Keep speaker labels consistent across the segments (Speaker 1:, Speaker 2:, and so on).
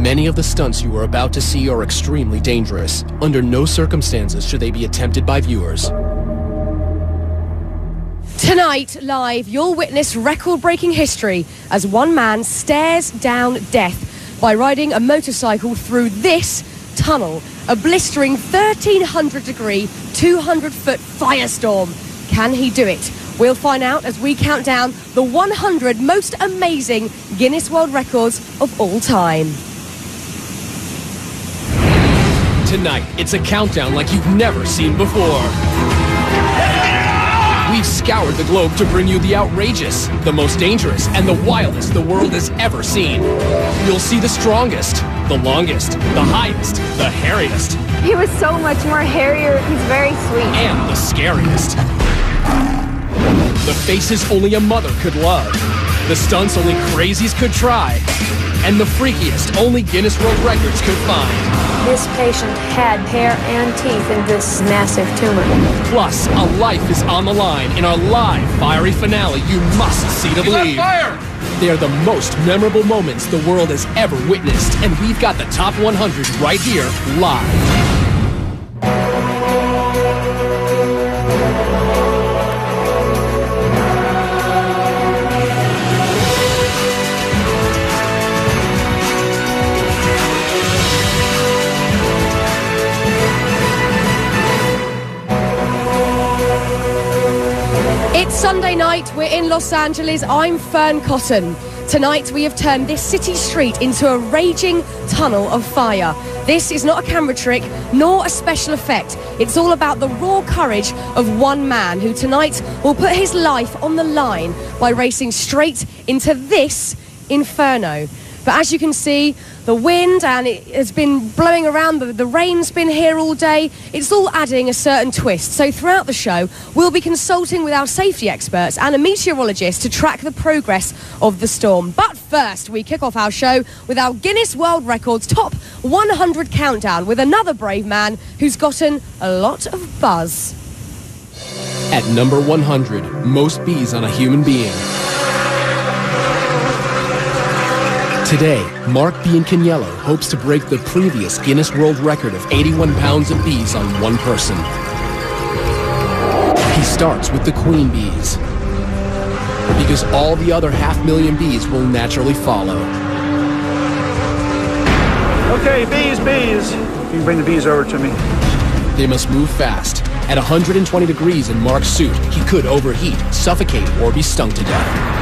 Speaker 1: Many of the stunts you are about to see are extremely dangerous. Under no circumstances should they be attempted by viewers.
Speaker 2: Tonight, live, you'll witness record-breaking history as one man stares down death by riding a motorcycle through this tunnel, a blistering 1,300-degree, 200-foot firestorm. Can he do it? We'll find out as we count down the 100 most amazing Guinness World Records of all time.
Speaker 1: Tonight, it's a countdown like you've never seen before. We've scoured the globe to bring you the outrageous, the most dangerous, and the wildest the world has ever seen. You'll see the strongest, the longest, the highest, the hairiest.
Speaker 3: He was so much more hairier. He's very sweet.
Speaker 1: And the scariest. The faces only a mother could love. The stunts only crazies could try. And the freakiest only Guinness World Records could find.
Speaker 3: This patient had hair and teeth in this massive tumor.
Speaker 1: Plus, a life is on the line in our live fiery finale you must see to believe. Fire! They are the most memorable moments the world has ever witnessed, and we've got the top 100 right here, live.
Speaker 2: It's Sunday night, we're in Los Angeles, I'm Fern Cotton. Tonight we have turned this city street into a raging tunnel of fire. This is not a camera trick, nor a special effect. It's all about the raw courage of one man who tonight will put his life on the line by racing straight into this inferno. But as you can see, the wind and it has been blowing around, the rain's been here all day. It's all adding a certain twist. So throughout the show, we'll be consulting with our safety experts and a meteorologist to track the progress of the storm. But first, we kick off our show with our Guinness World Records Top 100 Countdown with another brave man who's gotten a lot of buzz.
Speaker 1: At number 100, most bees on a human being. Today, Mark Biancaniello hopes to break the previous Guinness World Record of 81 pounds of bees on one person. He starts with the queen bees, because all the other 500,000 bees will naturally follow.
Speaker 4: Okay, bees. You can bring the bees over to me.
Speaker 1: They must move fast. At 120 degrees in Mark's suit, he could overheat, suffocate, or be stung to death.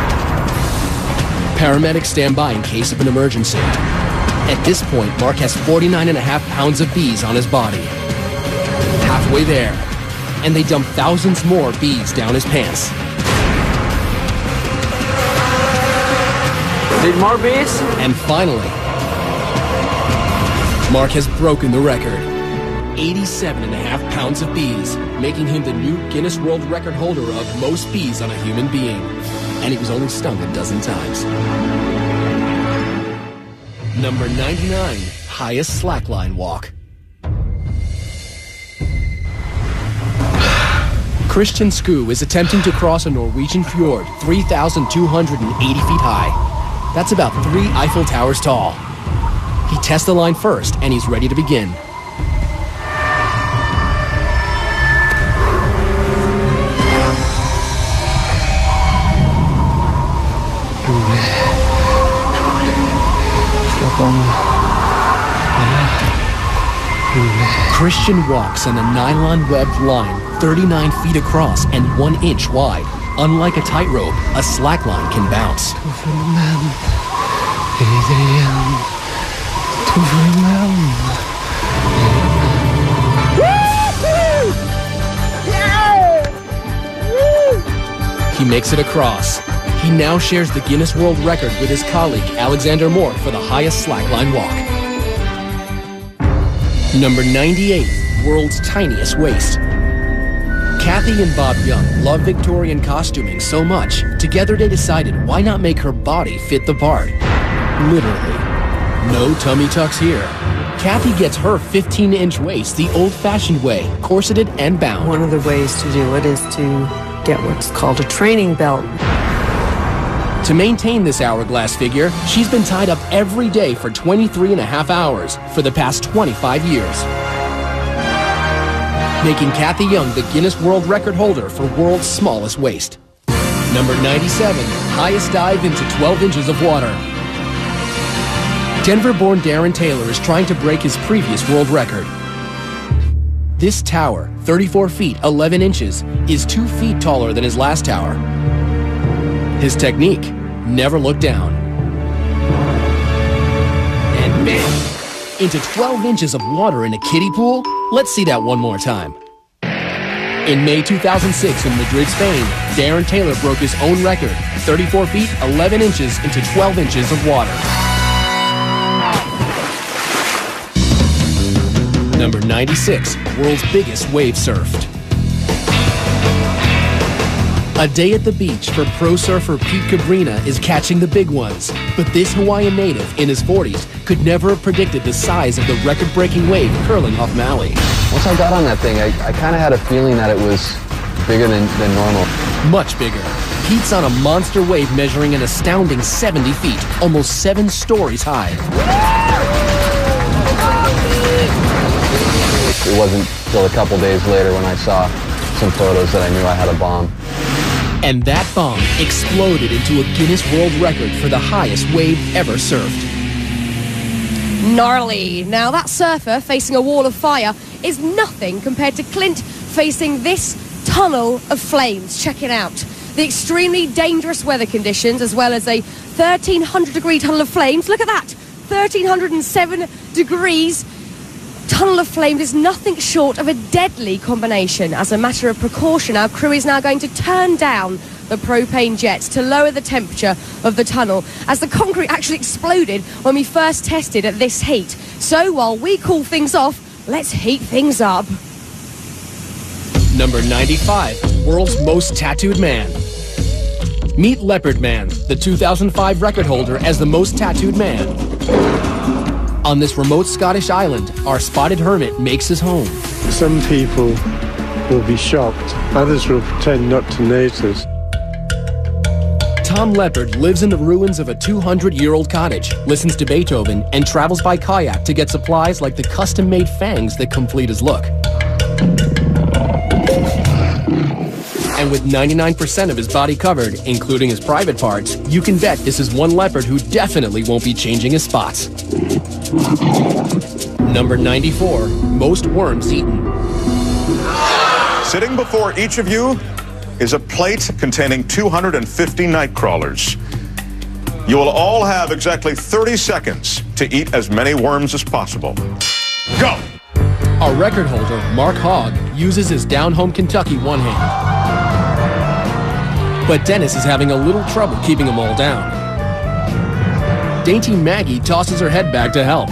Speaker 1: Paramedics stand by in case of an emergency. At this point, Mark has 49.5 pounds of bees on his body. Halfway there, and they dump thousands more bees down his pants.
Speaker 4: Need more bees?
Speaker 1: And finally, Mark has broken the record. 87.5 pounds of bees, making him the new Guinness World Record holder of most bees on a human being. And he was only stung a dozen times. Number 99, highest slackline walk. Christian Skoo is attempting to cross a Norwegian fjord 3,280 feet high. That's about 3 Eiffel Towers tall. He tests the line first, and he's ready to begin. Christian walks on a nylon-webbed line 39 feet across and 1 inch wide. Unlike a tightrope, a slackline can bounce. He makes it across. He now shares the Guinness World Record with his colleague Alexander Moore for the highest slackline walk. Number 98, world's tiniest waist. Kathy and Bob Young love Victorian costuming so much, together they decided why not make her body fit the part. Literally. No tummy tucks here. Kathy gets her 15-inch waist the old-fashioned way, corseted and bound.
Speaker 5: One of the ways to do it is to get what's called a training belt.
Speaker 1: To maintain this hourglass figure, she's been tied up every day for 23.5 hours for the past 25 years, making Kathy Young the Guinness World Record holder for world's smallest waist. Number 97, highest dive into 12 inches of water. Denver-born Darren Taylor is trying to break his previous world record. This tower, 34 feet 11 inches, is 2 feet taller than his last tower. His technique, never look down. And bam! Into 12 inches of water in a kiddie pool? Let's see that one more time. In May 2006 in Madrid, Spain, Darren Taylor broke his own record, 34 feet 11 inches into 12 inches of water. Number 96, world's biggest wave surfed. A day at the beach for pro surfer Pete Cabrina is catching the big ones. But this Hawaiian native in his 40s could never have predicted the size of the record-breaking wave curling off Maui.
Speaker 5: Once I got on that thing, I kind of had a feeling that it was bigger than normal.
Speaker 1: Much bigger. Pete's on a monster wave measuring an astounding 70 feet, almost 7 stories high.
Speaker 5: It wasn't till a couple days later when I saw some photos that I knew I had a bomb.
Speaker 1: And that bomb exploded into a Guinness World Record for the highest wave ever surfed.
Speaker 2: Gnarly. Now that surfer facing a wall of fire is nothing compared to Clint facing this tunnel of flames. Check it out. The extremely dangerous weather conditions, as well as a 1,300-degree tunnel of flames. Look at that. 1,307 degrees. Tunnel of flames is nothing short of a deadly combination. As a matter of precaution, our crew is now going to turn down the propane jets to lower the temperature of the tunnel, as the concrete actually exploded when we first tested at this heat. So while we cool things off, let's heat things up.
Speaker 1: Number 95, world's most tattooed man. Meet Leopard Man, the 2005 record holder as the most tattooed man. On this remote Scottish island, our spotted hermit makes his home.
Speaker 6: Some people will be shocked, others will pretend not to notice.
Speaker 1: Tom Leopard lives in the ruins of a 200-year-old cottage, listens to Beethoven, and travels by kayak to get supplies like the custom-made fangs that complete his look. And with 99% of his body covered, including his private parts, you can bet this is one leopard who definitely won't be changing his spots. Number 94, most worms eaten.
Speaker 7: Sitting before each of you is a plate containing 250 night crawlers. You will all have exactly 30 seconds to eat as many worms as possible. Go!
Speaker 1: Our record holder, Mark Hogg, uses his down-home Kentucky one hand. But Dennis is having a little trouble keeping them all down. Dainty Maggie tosses her head back to help.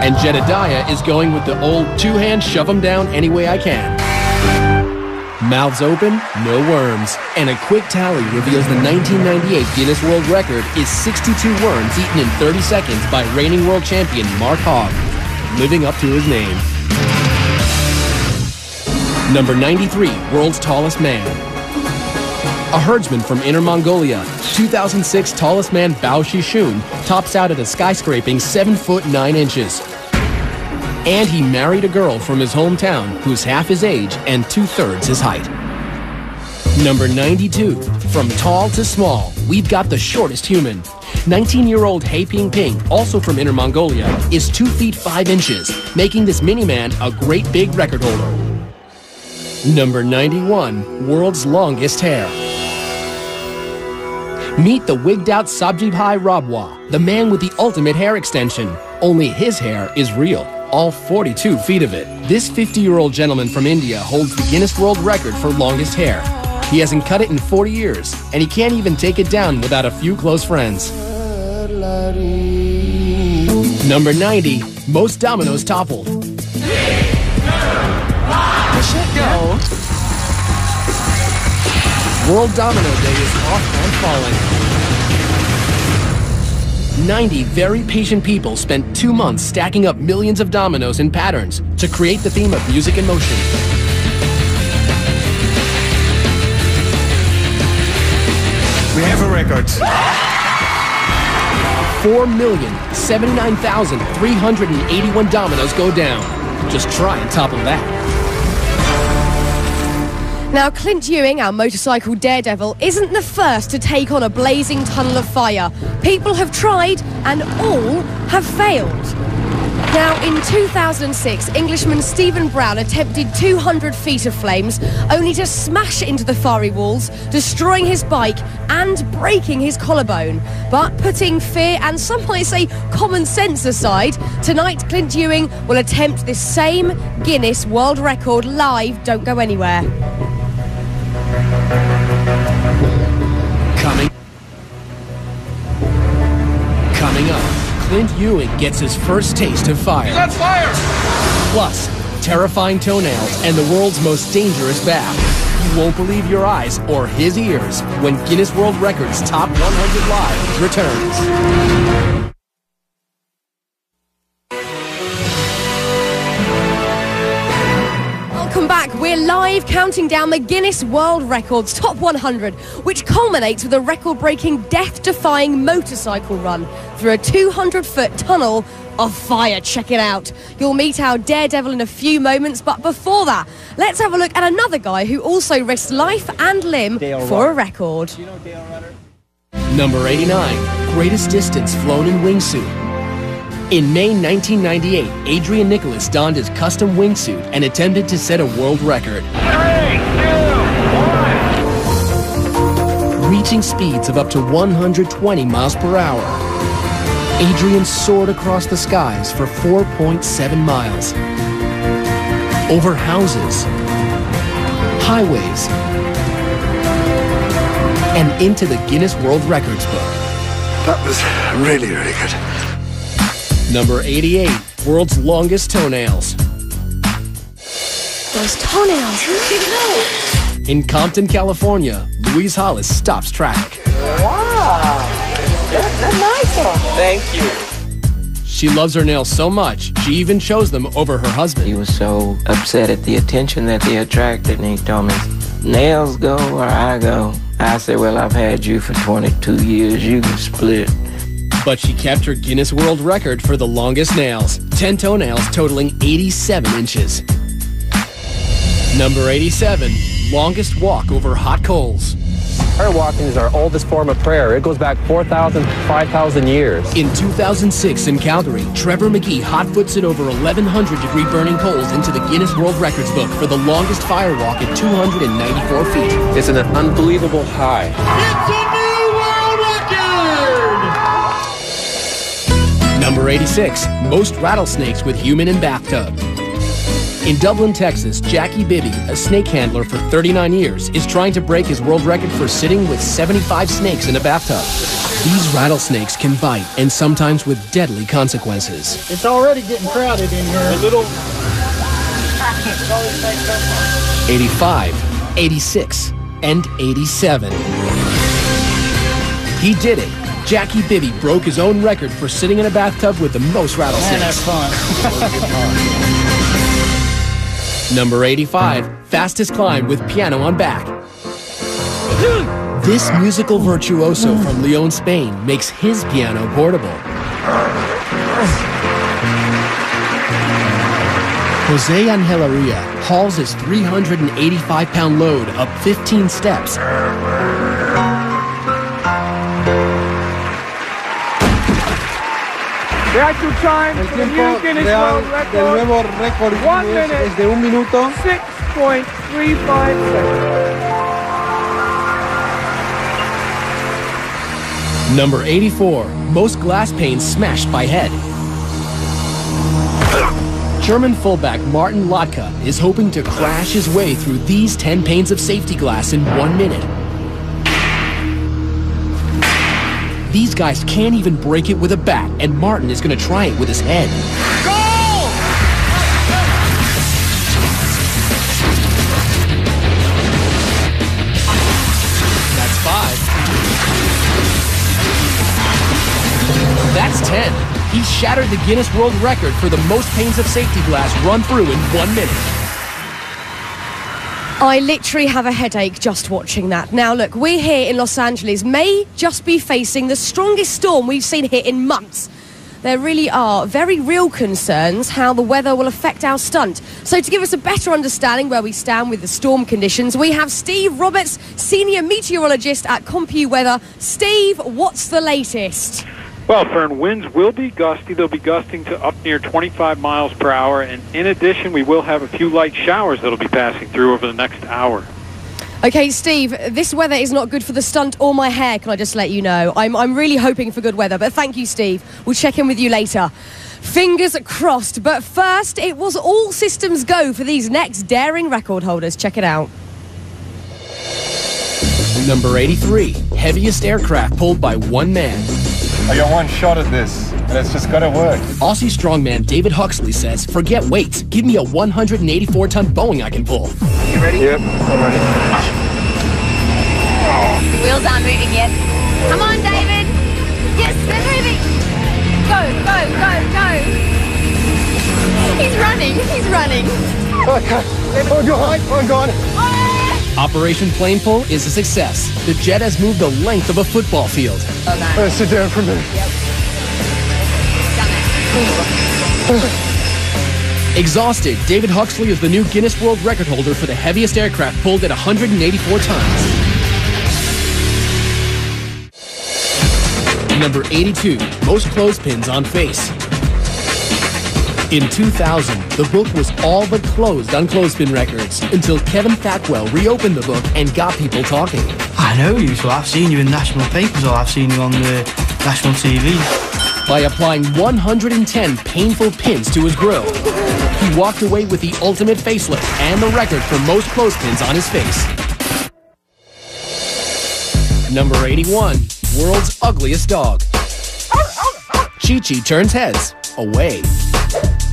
Speaker 1: And Jedediah is going with the old two-hand shove 'em down any way I can. Mouths open, no worms. And a quick tally reveals the 1998 Guinness World Record is 62 worms eaten in 30 seconds by reigning world champion Mark Hogg, living up to his name. Number 93, world's tallest man. A herdsman from Inner Mongolia, 2006 tallest man Bao Shishun tops out at a skyscraping 7 foot 9 inches. And he married a girl from his hometown who's half his age and 2/3 his height. Number 92, from tall to small, we've got the shortest human. 19-year-old He Ping Ping, also from Inner Mongolia, is 2 feet 5 inches, making this mini-man a great big record holder. Number 91, world's longest hair. Meet the wigged-out Sabjibhai Rabwa, the man with the ultimate hair extension. Only his hair is real, all 42 feet of it. This 50-year-old gentleman from India holds the Guinness World Record for longest hair. He hasn't cut it in 40 years, and he can't even take it down without a few close friends. Number 90, most dominoes toppled. Go. World Domino Day is off and falling. 90 very patient people spent 2 months stacking up millions of dominoes in patterns to create the theme of music and motion.
Speaker 7: records.
Speaker 1: 4,079,381 dominoes go down. Just try and topple that.
Speaker 2: Now, Clint Ewing, our motorcycle daredevil, isn't the first to take on a blazing tunnel of fire. People have tried, and all have failed. Now, in 2006, Englishman Stephen Brown attempted 200 feet of flames, only to smash into the fiery walls, destroying his bike and breaking his collarbone. But putting fear and some might say common sense aside, tonight Clint Ewing will attempt this same Guinness World Record live. Don't go anywhere.
Speaker 1: Coming up, Clint Ewing gets his first taste of fire.
Speaker 8: He's on fire!
Speaker 1: Plus, terrifying toenails and the world's most dangerous bath. You won't believe your eyes or his ears when Guinness World Records Top 100 Live returns.
Speaker 2: Welcome back. We're live counting down the Guinness World Records Top 100, which culminates with a record-breaking, death-defying motorcycle run through a 200-foot tunnel of fire. Check it out. You'll meet our daredevil in a few moments, but before that, let's have a look at another guy who also risked life and limb for a record.
Speaker 1: Number 89, greatest distance flown in wingsuit. In May 1998, Adrian Nicholas donned his custom wingsuit and attempted to set a world record.
Speaker 8: 3, 2, 1.
Speaker 1: Reaching speeds of up to 120 miles per hour. Adrian soared across the skies for 4.7 miles. Over houses, highways, and into the Guinness World Records book.
Speaker 6: That was really, really good.
Speaker 1: Number 88, world's longest toenails.
Speaker 2: Those toenails, who did know?
Speaker 1: In Compton, California, Louise Hollis stops traffic.
Speaker 9: Wow, that's a nice one. Thank you.
Speaker 1: She loves her nails so much, she even chose them over her husband.
Speaker 9: He was so upset at the attention that they attracted, and he told me, nails go or I go. I said, well, I've had you for 22 years, you can split.
Speaker 1: But she kept her Guinness World Record for the longest nails, 10 toenails totaling 87 inches. Number 87, longest walk over hot coals.
Speaker 5: Prayer walking is our oldest form of prayer. It goes back 4,000 to 5,000 years.
Speaker 1: In 2006 in Calgary, Trevor McGee hot-foots it over 1,100-degree burning coals into the Guinness World Records book for the longest fire walk at 294 feet.
Speaker 5: It's an unbelievable high.
Speaker 8: It's a new world record!
Speaker 1: Number 86, most rattlesnakes with human in bathtub. In Dublin, Texas, Jackie Bibby, a snake handler for 39 years, is trying to break his world record for sitting with 75 snakes in a bathtub. These rattlesnakes can bite, and sometimes with deadly consequences.
Speaker 10: It's already getting crowded in here.
Speaker 1: 85, 86, and 87. He did it. Jackie Bibby broke his own record for sitting in a bathtub with the most rattlesnakes.
Speaker 10: Man, that's fun.
Speaker 1: Number 85, fastest climb with piano on back. This musical virtuoso from Lyon, Spain, makes his piano portable. Jose Angelaria hauls his 385-pound load up 15 steps.
Speaker 8: The actual time for the new Guinness World Record, 1 minute,
Speaker 6: es de 1 minuto.
Speaker 8: 6.35 seconds.
Speaker 1: Number 84, most glass panes smashed by head. German fullback Martin Lotka is hoping to crash his way through these 10 panes of safety glass in 1 minute. These guys can't even break it with a bat, and Martin is going to try it with his head.
Speaker 8: Goal!
Speaker 1: That's 5. That's 10. He shattered the Guinness World Record for the most panes of safety glass run through in 1 minute.
Speaker 2: I literally have a headache just watching that. Now look, we're here in Los Angeles, may just be facing the strongest storm we've seen here in months. There really are very real concerns how the weather will affect our stunt. So to give us a better understanding where we stand with the storm conditions, we have Steve Roberts, Senior Meteorologist at CompuWeather. Steve, what's the latest?
Speaker 11: Well, Fern, winds will be gusty. They'll be gusting to up near 25 miles per hour. And in addition, we will have a few light showers that'll be passing through over the next hour.
Speaker 2: Okay, Steve, this weather is not good for the stunt or my hair, can I just let you know. I'm really hoping for good weather, but thank you, Steve. We'll check in with you later. Fingers crossed, but first, it was all systems go for these next daring record holders. Check it out.
Speaker 1: Number 83, heaviest aircraft pulled by one man.
Speaker 12: I got one shot at this, and it's just got to work.
Speaker 1: Aussie strongman David Huxley says, forget weights, give me a 184-ton Boeing I can pull.
Speaker 12: You ready? Yep, I'm ready.
Speaker 13: The wheels aren't moving yet. Come on, David. Yes, they're moving. Go, go, go, go. He's running, he's running.
Speaker 12: Okay, I'm gone.
Speaker 1: Operation Plane Pull is a success. The jet has moved the length of a football field.
Speaker 12: Sit down for a minute.
Speaker 13: Yep.
Speaker 1: Exhausted, David Huxley is the new Guinness World Record holder for the heaviest aircraft pulled at 184 tons. Number 82, most clothespins on face. In 2000, the book was all but closed on clothespin records until Kevin Thackwell reopened the book and got people talking.
Speaker 14: I know you, so I've seen you in national papers or I've seen you on the national TV.
Speaker 1: By applying 110 painful pins to his grill, he walked away with the ultimate facelift and the record for most clothespins on his face. Number 81, world's ugliest dog. Chi-Chi turns heads away.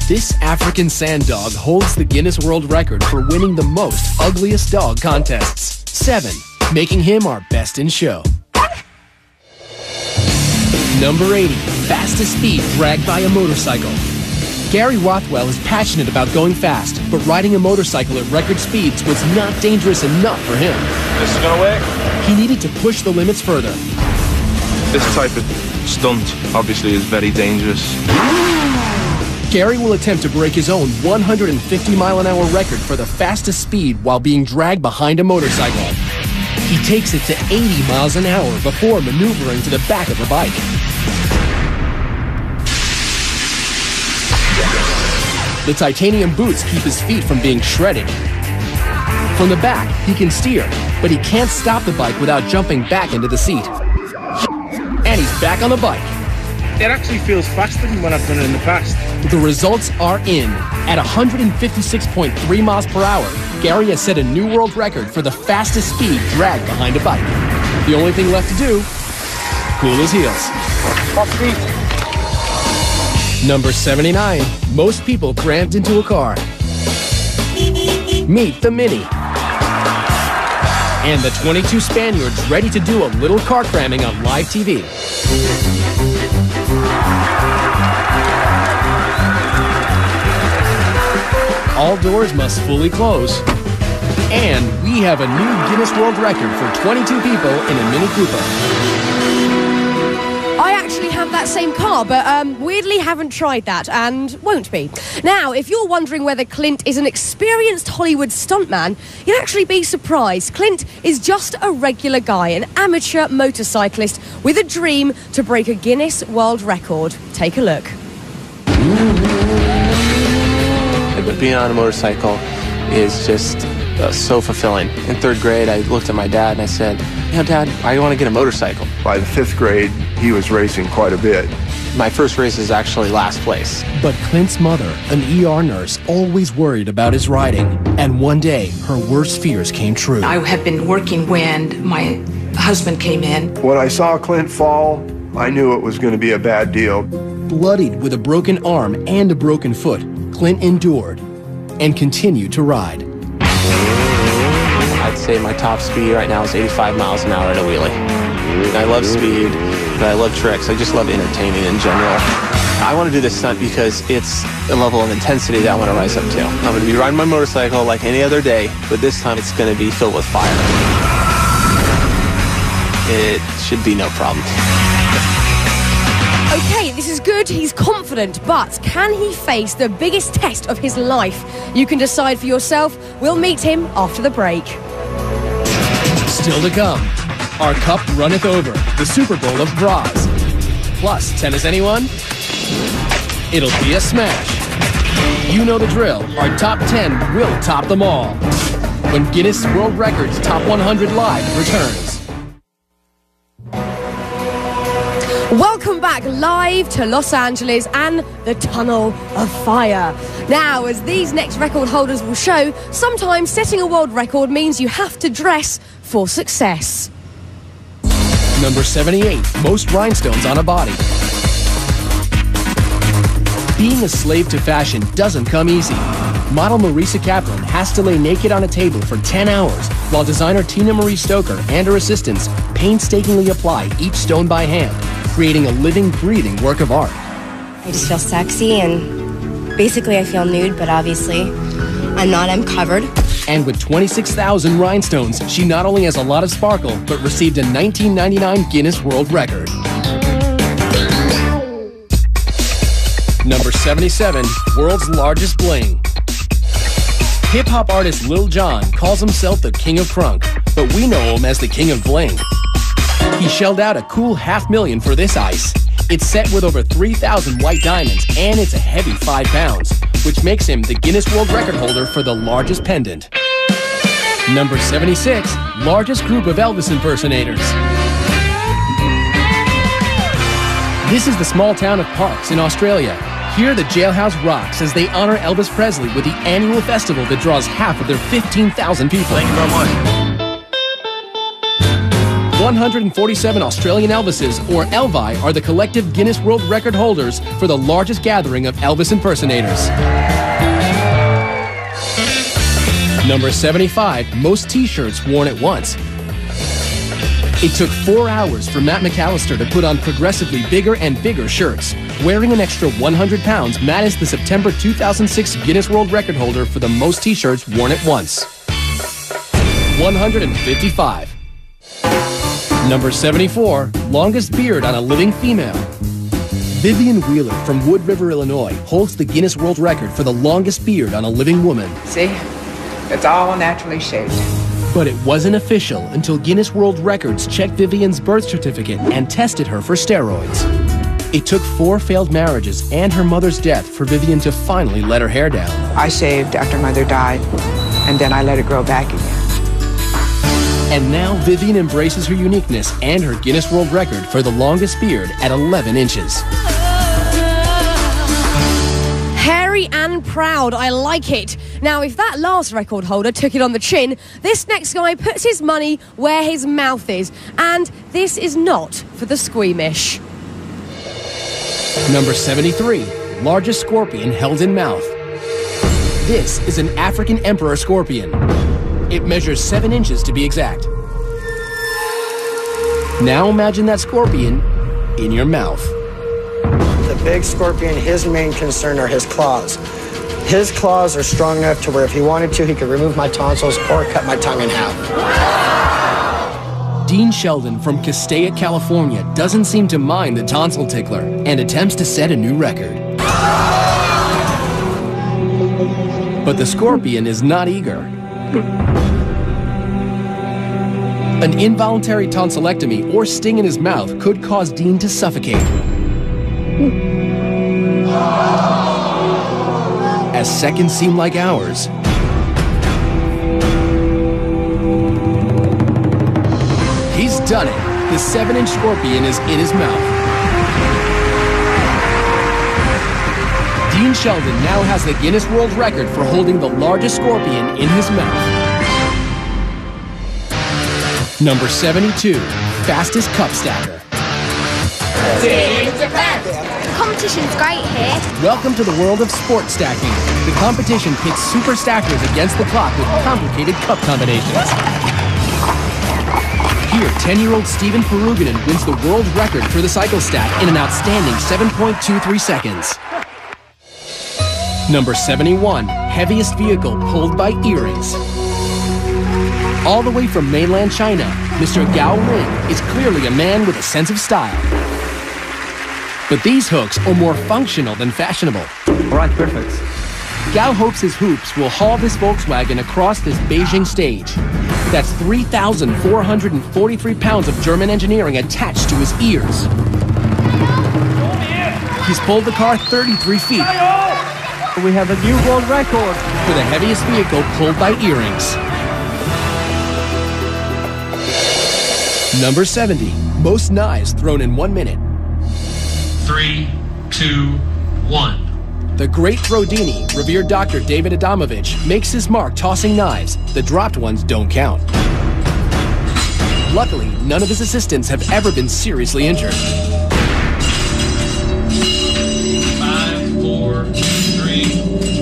Speaker 1: This African sand dog holds the Guinness World Record for winning the most ugliest dog contests, 7, making him our best in show. Number 80, fastest speed dragged by a motorcycle. Gary Rothwell is passionate about going fast, but riding a motorcycle at record speeds was not dangerous enough for him.
Speaker 12: This is gonna work?
Speaker 1: He needed to push the limits further.
Speaker 15: This type of stunt, obviously, is very dangerous.
Speaker 1: Gary will attempt to break his own 150-mile-an-hour record for the fastest speed while being dragged behind a motorcycle. He takes it to 80 miles an hour before maneuvering to the back of the bike. The titanium boots keep his feet from being shredded. From the back, he can steer, but he can't stop the bike without jumping back into the seat. And he's back on the bike.
Speaker 10: It actually feels faster than when I've done it in the past.
Speaker 1: The results are in. At 156.3 miles per hour, Gary has set a new world record for the fastest speed dragged behind a bike. The only thing left to do, cool his heels. Number 79, most people crammed into a car. Meet the Mini. And the 22 Spaniards ready to do a little car cramming on live TV. All doors must fully close. And we have a new Guinness World Record for 22 people in a Mini Cooper.
Speaker 2: I actually have that same car, but weirdly haven't tried that and won't be. Now, if you're wondering whether Clint is an experienced Hollywood stuntman, you'd actually be surprised. Clint is just a regular guy, an amateur motorcyclist with a dream to break a Guinness World Record. Take a look.
Speaker 16: Being on a motorcycle is just so fulfilling. In 3rd grade, I looked at my dad and I said, you know, Dad, I want to get a motorcycle.
Speaker 17: By the 5th grade, he was racing quite a bit.
Speaker 16: My first race is actually last place.
Speaker 1: But Clint's mother, an ER nurse, always worried about his riding. And one day, her worst fears came true.
Speaker 18: I had been working when my husband came in.
Speaker 17: When I saw Clint fall, I knew it was going to be a bad deal.
Speaker 1: Bloodied with a broken arm and a broken foot, Clint endured and continued to ride.
Speaker 16: I'd say my top speed right now is 85 miles an hour at a wheelie. I love speed. but I love tricks. I just love entertainment in general. I want to do this stunt because it's a level of intensity that I want to rise up to. I'm going to be riding my motorcycle like any other day, but this time it's going to be filled with fire. It should be no problem.
Speaker 2: Okay, this is good, he's confident, but can he face the biggest test of his life? You can decide for yourself. We'll meet him after the break.
Speaker 1: Still to come, our cup runneth over, the Super Bowl of bras. Plus, tennis anyone? It'll be a smash. You know the drill, our top 10 will top them all. When Guinness World Records Top 100 Live returns.
Speaker 2: Welcome back live to Los Angeles and the Tunnel of Fire. Now, as these next record holders will show, sometimes setting a world record means you have to dress for success.
Speaker 1: Number 78, most rhinestones on a body. Being a slave to fashion doesn't come easy. Model Marisa Kaplan has to lay naked on a table for 10 hours, while designer Tina Marie Stoker and her assistants painstakingly apply each stone by hand, creating a living, breathing work of art.
Speaker 19: I just feel sexy, and basically I feel nude, but obviously I'm not, I'm covered.
Speaker 1: And with 26,000 rhinestones, she not only has a lot of sparkle, but received a 1999 Guinness World Record. Number 77, world's largest bling. Hip-hop artist Lil Jon calls himself the King of Crunk, but we know him as the King of Bling. He shelled out a cool $500,000 for this ice. It's set with over 3,000 white diamonds, and it's a heavy 5 pounds, which makes him the Guinness World Record holder for the largest pendant. Number 76, largest group of Elvis impersonators. This is the small town of Parkes in Australia. Here, the jailhouse rocks as they honor Elvis Presley with the annual festival that draws half of their 15,000 people.
Speaker 10: Thank you very much.
Speaker 1: 147 Australian Elvises, or Elvi, are the collective Guinness World Record holders for the largest gathering of Elvis impersonators. Number 75, most t-shirts worn at once. It took 4 hours for Matt McAllister to put on progressively bigger and bigger shirts. Weighing an extra 100 pounds, Matt is the September 2006 Guinness World Record holder for the most t-shirts worn at once. 155. Number 74, longest beard on a living female. Vivian Wheeler from Wood River, Illinois, holds the Guinness World Record for the longest beard on a living woman.
Speaker 20: See, it's all naturally shaped.
Speaker 1: But it wasn't official until Guinness World Records checked Vivian's birth certificate and tested her for steroids. It took 4 failed marriages and her mother's death for Vivian to finally let her hair down.
Speaker 20: I shaved after Mother died, and then I let it grow back again.
Speaker 1: And now Vivian embraces her uniqueness and her Guinness World Record for the longest beard at 11 inches.
Speaker 2: Hairy and proud, I like it. Now, if that last record holder took it on the chin, this next guy puts his money where his mouth is. And this is not for the squeamish.
Speaker 1: Number 73, largest scorpion held in mouth. This is an African emperor scorpion. It measures 7 inches to be exact. Now imagine that scorpion in your mouth.
Speaker 21: The big scorpion, his main concern are his claws. His claws are strong enough to where if he wanted to, he could remove my tonsils or cut my tongue in half.
Speaker 1: Dean Sheldon from Castaic, California doesn't seem to mind the tonsil tickler and attempts to set a new record. But the scorpion is not eager. An involuntary tonsillectomy or sting in his mouth could cause Dean to suffocate. As seconds seem like hours, he's done it. The 7-inch scorpion is in his mouth. Dean Sheldon now has the Guinness World Record for holding the largest scorpion in his mouth. Number 72, fastest cup stacker.
Speaker 13: The competition's great here.
Speaker 1: Welcome to the world of sport stacking. The competition pits super stackers against the clock with complicated cup combinations. Here, 10-year-old Steven Peruginen wins the world record for the cycle stack in an outstanding 7.23 seconds. Number 71, heaviest vehicle pulled by earrings. All the way from mainland China, Mr. Gao Ling is clearly a man with a sense of style. But these hooks are more functional than fashionable.
Speaker 3: All right, perfect.
Speaker 1: Gao hopes his hoops will haul this Volkswagen across this Beijing stage. That's 3,443 pounds of German engineering attached to his ears. He's pulled the car 33 feet.
Speaker 3: We have a new world record
Speaker 1: for the heaviest vehicle pulled by earrings. Number 70, most knives thrown in 1 minute.
Speaker 22: 3, 2, 1.
Speaker 1: The great Throdini, revered Dr. David Adamovich, makes his mark tossing knives. The dropped ones don't count. Luckily, none of his assistants have ever been seriously injured.
Speaker 22: 5, 4, 3.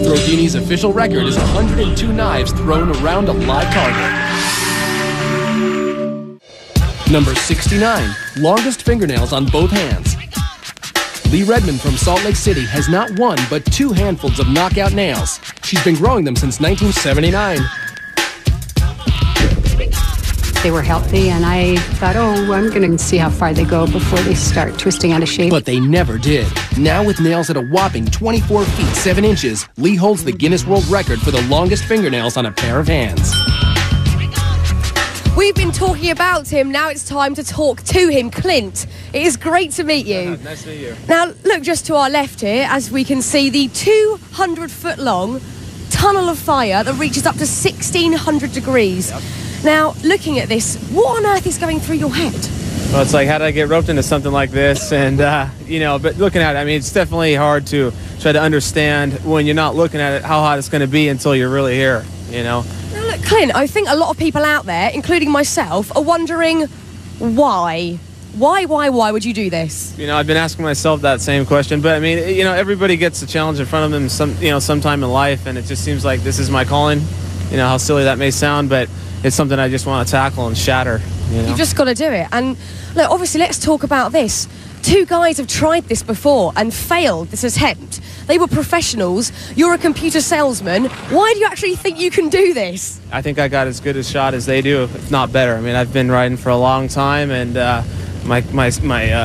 Speaker 1: Throdini's official record is 102 knives thrown around a live target. Number 69, longest fingernails on both hands. Lee Redmond from Salt Lake City has not one but 2 handfuls of knockout nails. She's been growing them since 1979.
Speaker 23: They were healthy, and I thought, oh, I'm going to see how far they go before they start twisting out of shape.
Speaker 1: But they never did. Now with nails at a whopping 24 feet 7 inches, Lee holds the Guinness World Record for the longest fingernails on a pair of hands.
Speaker 2: We've been talking about him, now it's time to talk to him. Clint, it is great to meet you.
Speaker 16: Nice to meet you.
Speaker 2: Now, look just to our left here, as we can see the 200-foot-long tunnel of fire that reaches up to 1,600 degrees. Yep. Now, looking at this, what on earth is going through your head?
Speaker 16: Well, it's like, how did I get roped into something like this? And, you know, but looking at it, I mean, it's definitely hard to try to understand when you're not looking at it how hot it's going to be until you're really here, you know?
Speaker 2: Now, look, Clint, I think a lot of people out there, including myself, are wondering why. Why would you do this?
Speaker 16: You know, I've been asking myself that same question, but I mean, you know, everybody gets a challenge in front of them sometime in life, and it just seems like this is my calling. You know, how silly that may sound, but it's something I just want to tackle and shatter, you know?
Speaker 2: You've just got to do it. And look, obviously, let's talk about this. 2 guys have tried this before and failed this attempt. They were professionals. You're a computer salesman. Why do you actually think you can do this?
Speaker 16: I think I got as good a shot as they do, if not better. I mean, I've been riding for a long time, and my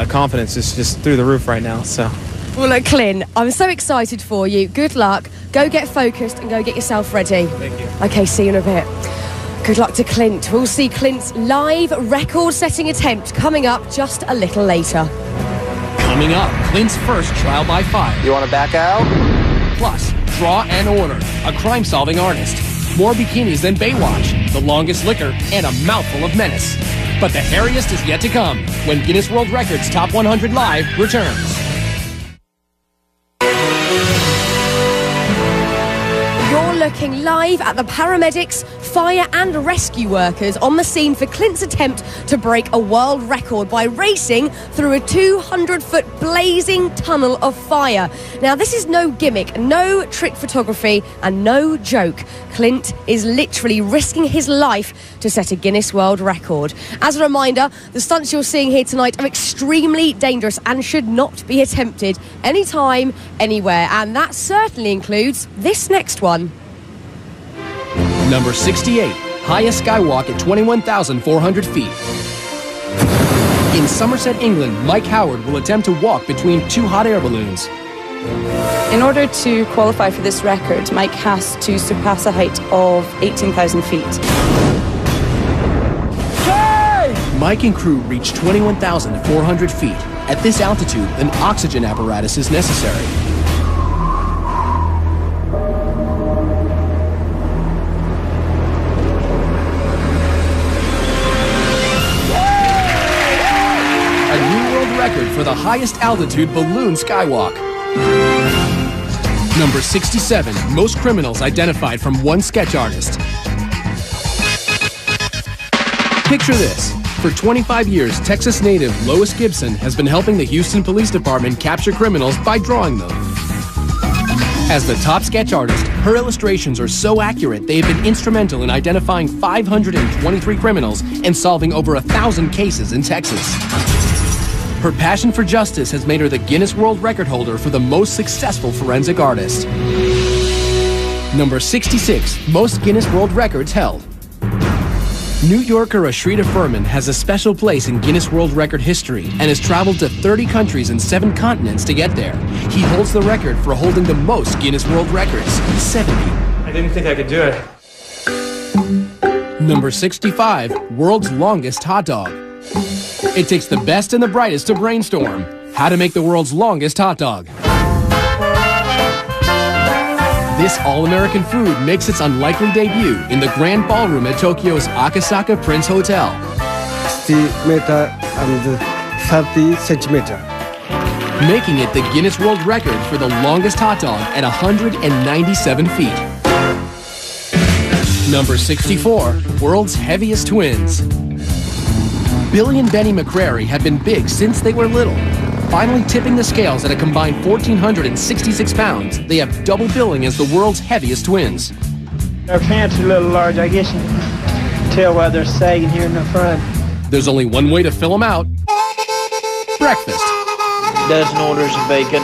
Speaker 16: confidence is just through the roof right now, so.
Speaker 2: Well, look, Clint, I'm so excited for you. Good luck. Go get focused and go get yourself ready.
Speaker 16: Thank you.
Speaker 2: Okay, see you in a bit. Good luck to Clint. We'll see Clint's live record-setting attempt coming up just a little later.
Speaker 1: Coming up, Clint's first trial by fire.
Speaker 5: You want to back out?
Speaker 1: Plus, Draw and Order, a crime-solving artist. More bikinis than Baywatch, the longest liquor, and a mouthful of menace. But the hairiest is yet to come when Guinness World Records Top 100 Live returns.
Speaker 2: You're looking live at the paramedics, fire and rescue workers on the scene for Clint's attempt to break a world record by racing through a 200-foot blazing tunnel of fire. Now, this is no gimmick, no trick photography, and no joke. Clint is literally risking his life to set a Guinness World Record. As a reminder, the stunts you're seeing here tonight are extremely dangerous and should not be attempted anytime, anywhere. And that certainly includes this next one.
Speaker 1: Number 68, highest skywalk at 21,400 feet. In Somerset, England, Mike Howard will attempt to walk between 2 hot air balloons.
Speaker 24: In order to qualify for this record, Mike has to surpass a height of 18,000 feet.
Speaker 1: Mike and crew reach 21,400 feet. At this altitude, an oxygen apparatus is necessary. Record for the highest altitude balloon skywalk. Number 67, most criminals identified from one sketch artist. Picture this. For 25 years, Texas native Lois Gibson has been helping the Houston Police Department capture criminals by drawing them. As the top sketch artist, Her illustrations are so accurate, they have been instrumental in identifying 523 criminals and solving over 1,000 cases in Texas. Her passion for justice has made her the Guinness World Record holder for the most successful forensic artist. Number 66, most Guinness World Records held. New Yorker Ashrita Furman has a special place in Guinness World Record history and has traveled to 30 countries and 7 continents to get there. He holds the record for holding the most Guinness World Records, 70.
Speaker 4: I didn't think I could do it.
Speaker 1: Number 65, world's longest hot dog. It takes the best and the brightest to brainstorm how to make the world's longest hot dog. This all-American food makes its unlikely debut in the Grand Ballroom at Tokyo's Akasaka Prince Hotel.
Speaker 8: 60 meter and 30 centimeter.
Speaker 1: Making it the Guinness World Record for the longest hot dog at 197 feet. Number 64, world's heaviest twins. Billy and Benny McCrary have been big since they were little. Finally tipping the scales at a combined 1,466 pounds, they have double billing as the world's heaviest twins.
Speaker 4: Our pants are a little large. I guess you can tell why they're sagging here in the front.
Speaker 1: There's only one way to fill them out. Breakfast.
Speaker 4: Dozen orders of bacon,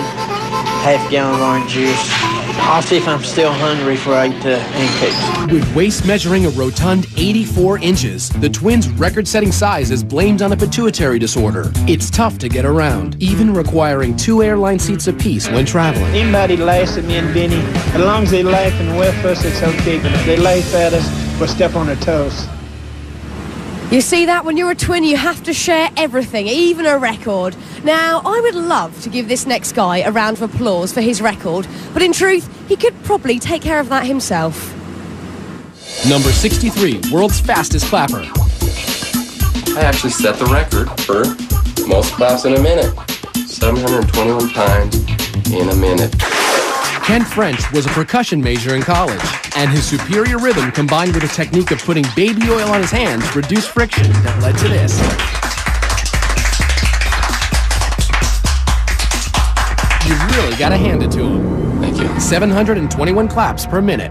Speaker 4: half-gallon of orange juice. I'll see if I'm still hungry before I eat the pancakes.
Speaker 1: With waist measuring a rotund 84 inches, the twins' record-setting size is blamed on a pituitary disorder. It's tough to get around, even requiring 2 airline seats apiece when traveling.
Speaker 4: Anybody laughs at me and Benny, as long as they laugh and with us, it's okay. But if they laugh at us, we'll step on their toes.
Speaker 2: You see that? When you're a twin, you have to share everything, even a record. Now, I would love to give this next guy a round of applause for his record, but in truth, he could probably take care of that himself.
Speaker 1: Number 63, world's fastest clapper.
Speaker 6: I actually set the record for most claps in a minute. 721 times in a minute.
Speaker 1: Ken French was a percussion major in college, and his superior rhythm combined with a technique of putting baby oil on his hands reduced friction that led to this. You really gotta hand it to him.
Speaker 6: Thank you.
Speaker 1: 721 claps per minute.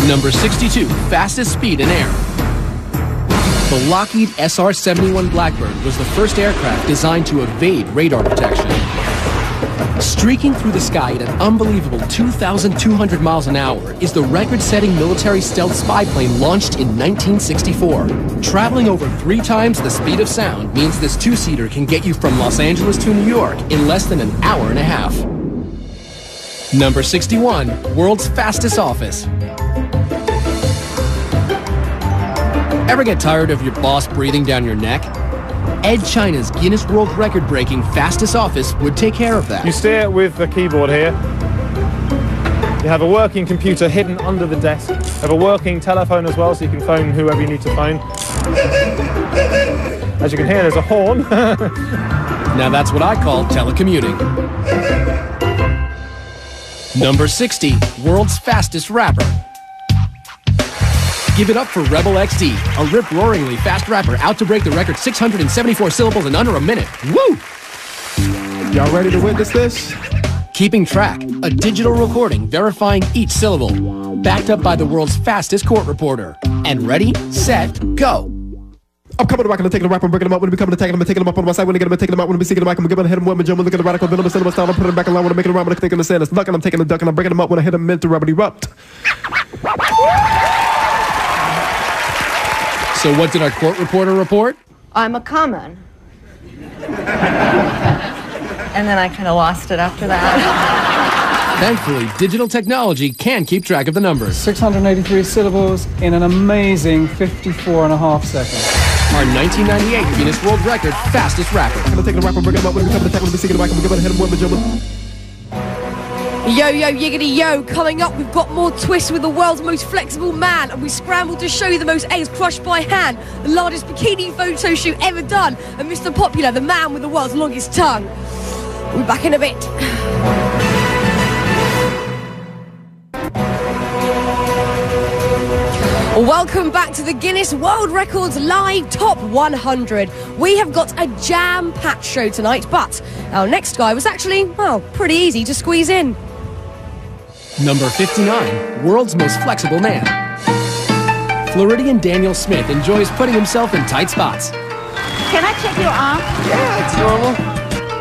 Speaker 1: Number 62, fastest speed in air. The Lockheed SR-71 Blackbird was the first aircraft designed to evade radar detection. Streaking through the sky at an unbelievable 2,200 miles an hour is the record-setting military stealth spy plane launched in 1964. Traveling over 3 times the speed of sound means this 2-seater can get you from Los Angeles to New York in less than an hour and a half. Number 61, world's fastest office. Ever get tired of your boss breathing down your neck? Ed China's Guinness World Record-breaking fastest office would take care of that.
Speaker 4: You steer with the keyboard here. You have a working computer hidden under the desk. You have a working telephone as well, so you can phone whoever you need to phone. As you can hear, there's a horn.
Speaker 1: Now that's what I call telecommuting. Number 60, world's fastest rapper. Give it up for Rebel XD, a rip-roaringly fast rapper out to break the record 674 syllables in under a minute. Woo!
Speaker 8: Y'all ready to witness this?
Speaker 1: Keeping track, a digital recording verifying each syllable, backed up by the world's fastest court reporter. And ready, set, go.
Speaker 8: I'm coming to rock and taking the rap and breaking them up. When we come to taking them and taking them up on my side. When I get them and taking them out. When we seeking them, I'm giving a hit them with my jump. Look at the radical villain, cinema style. I'm putting them back along when I'm making them around. When I'm thinking the sand. It's luck and I'm taking the duck and I'm breaking them up. When I hit them into rubber erupt.
Speaker 1: So what did our court reporter report?
Speaker 7: I'm a common. And then I kind of lost it after that.
Speaker 1: Thankfully, digital technology can keep track of the numbers.
Speaker 3: 683 syllables in an amazing 54.5 seconds.
Speaker 1: Our 1998 Guinness World Record fastest rapper.
Speaker 8: I'm taking the rap and breaking them up. When we come to tackle them, seeking them, I'm giving a hit them with my jump.
Speaker 2: Yo, yo, yiggity, yo. Coming up, we've got more twists with the world's most flexible man, and we scrambled to show you the most eggs crushed by hand, the largest bikini photo shoot ever done, and Mr. Popular, the man with the world's longest tongue. We'll be back in a bit. Welcome back to the Guinness World Records Live Top 100. We have got a jam-packed show tonight, but our next guy was actually, well, pretty easy to squeeze in.
Speaker 1: Number 59, world's most flexible man. Floridian Daniel Smith enjoys putting himself in tight spots.
Speaker 13: Can I check your arm?
Speaker 1: Yeah, it's normal.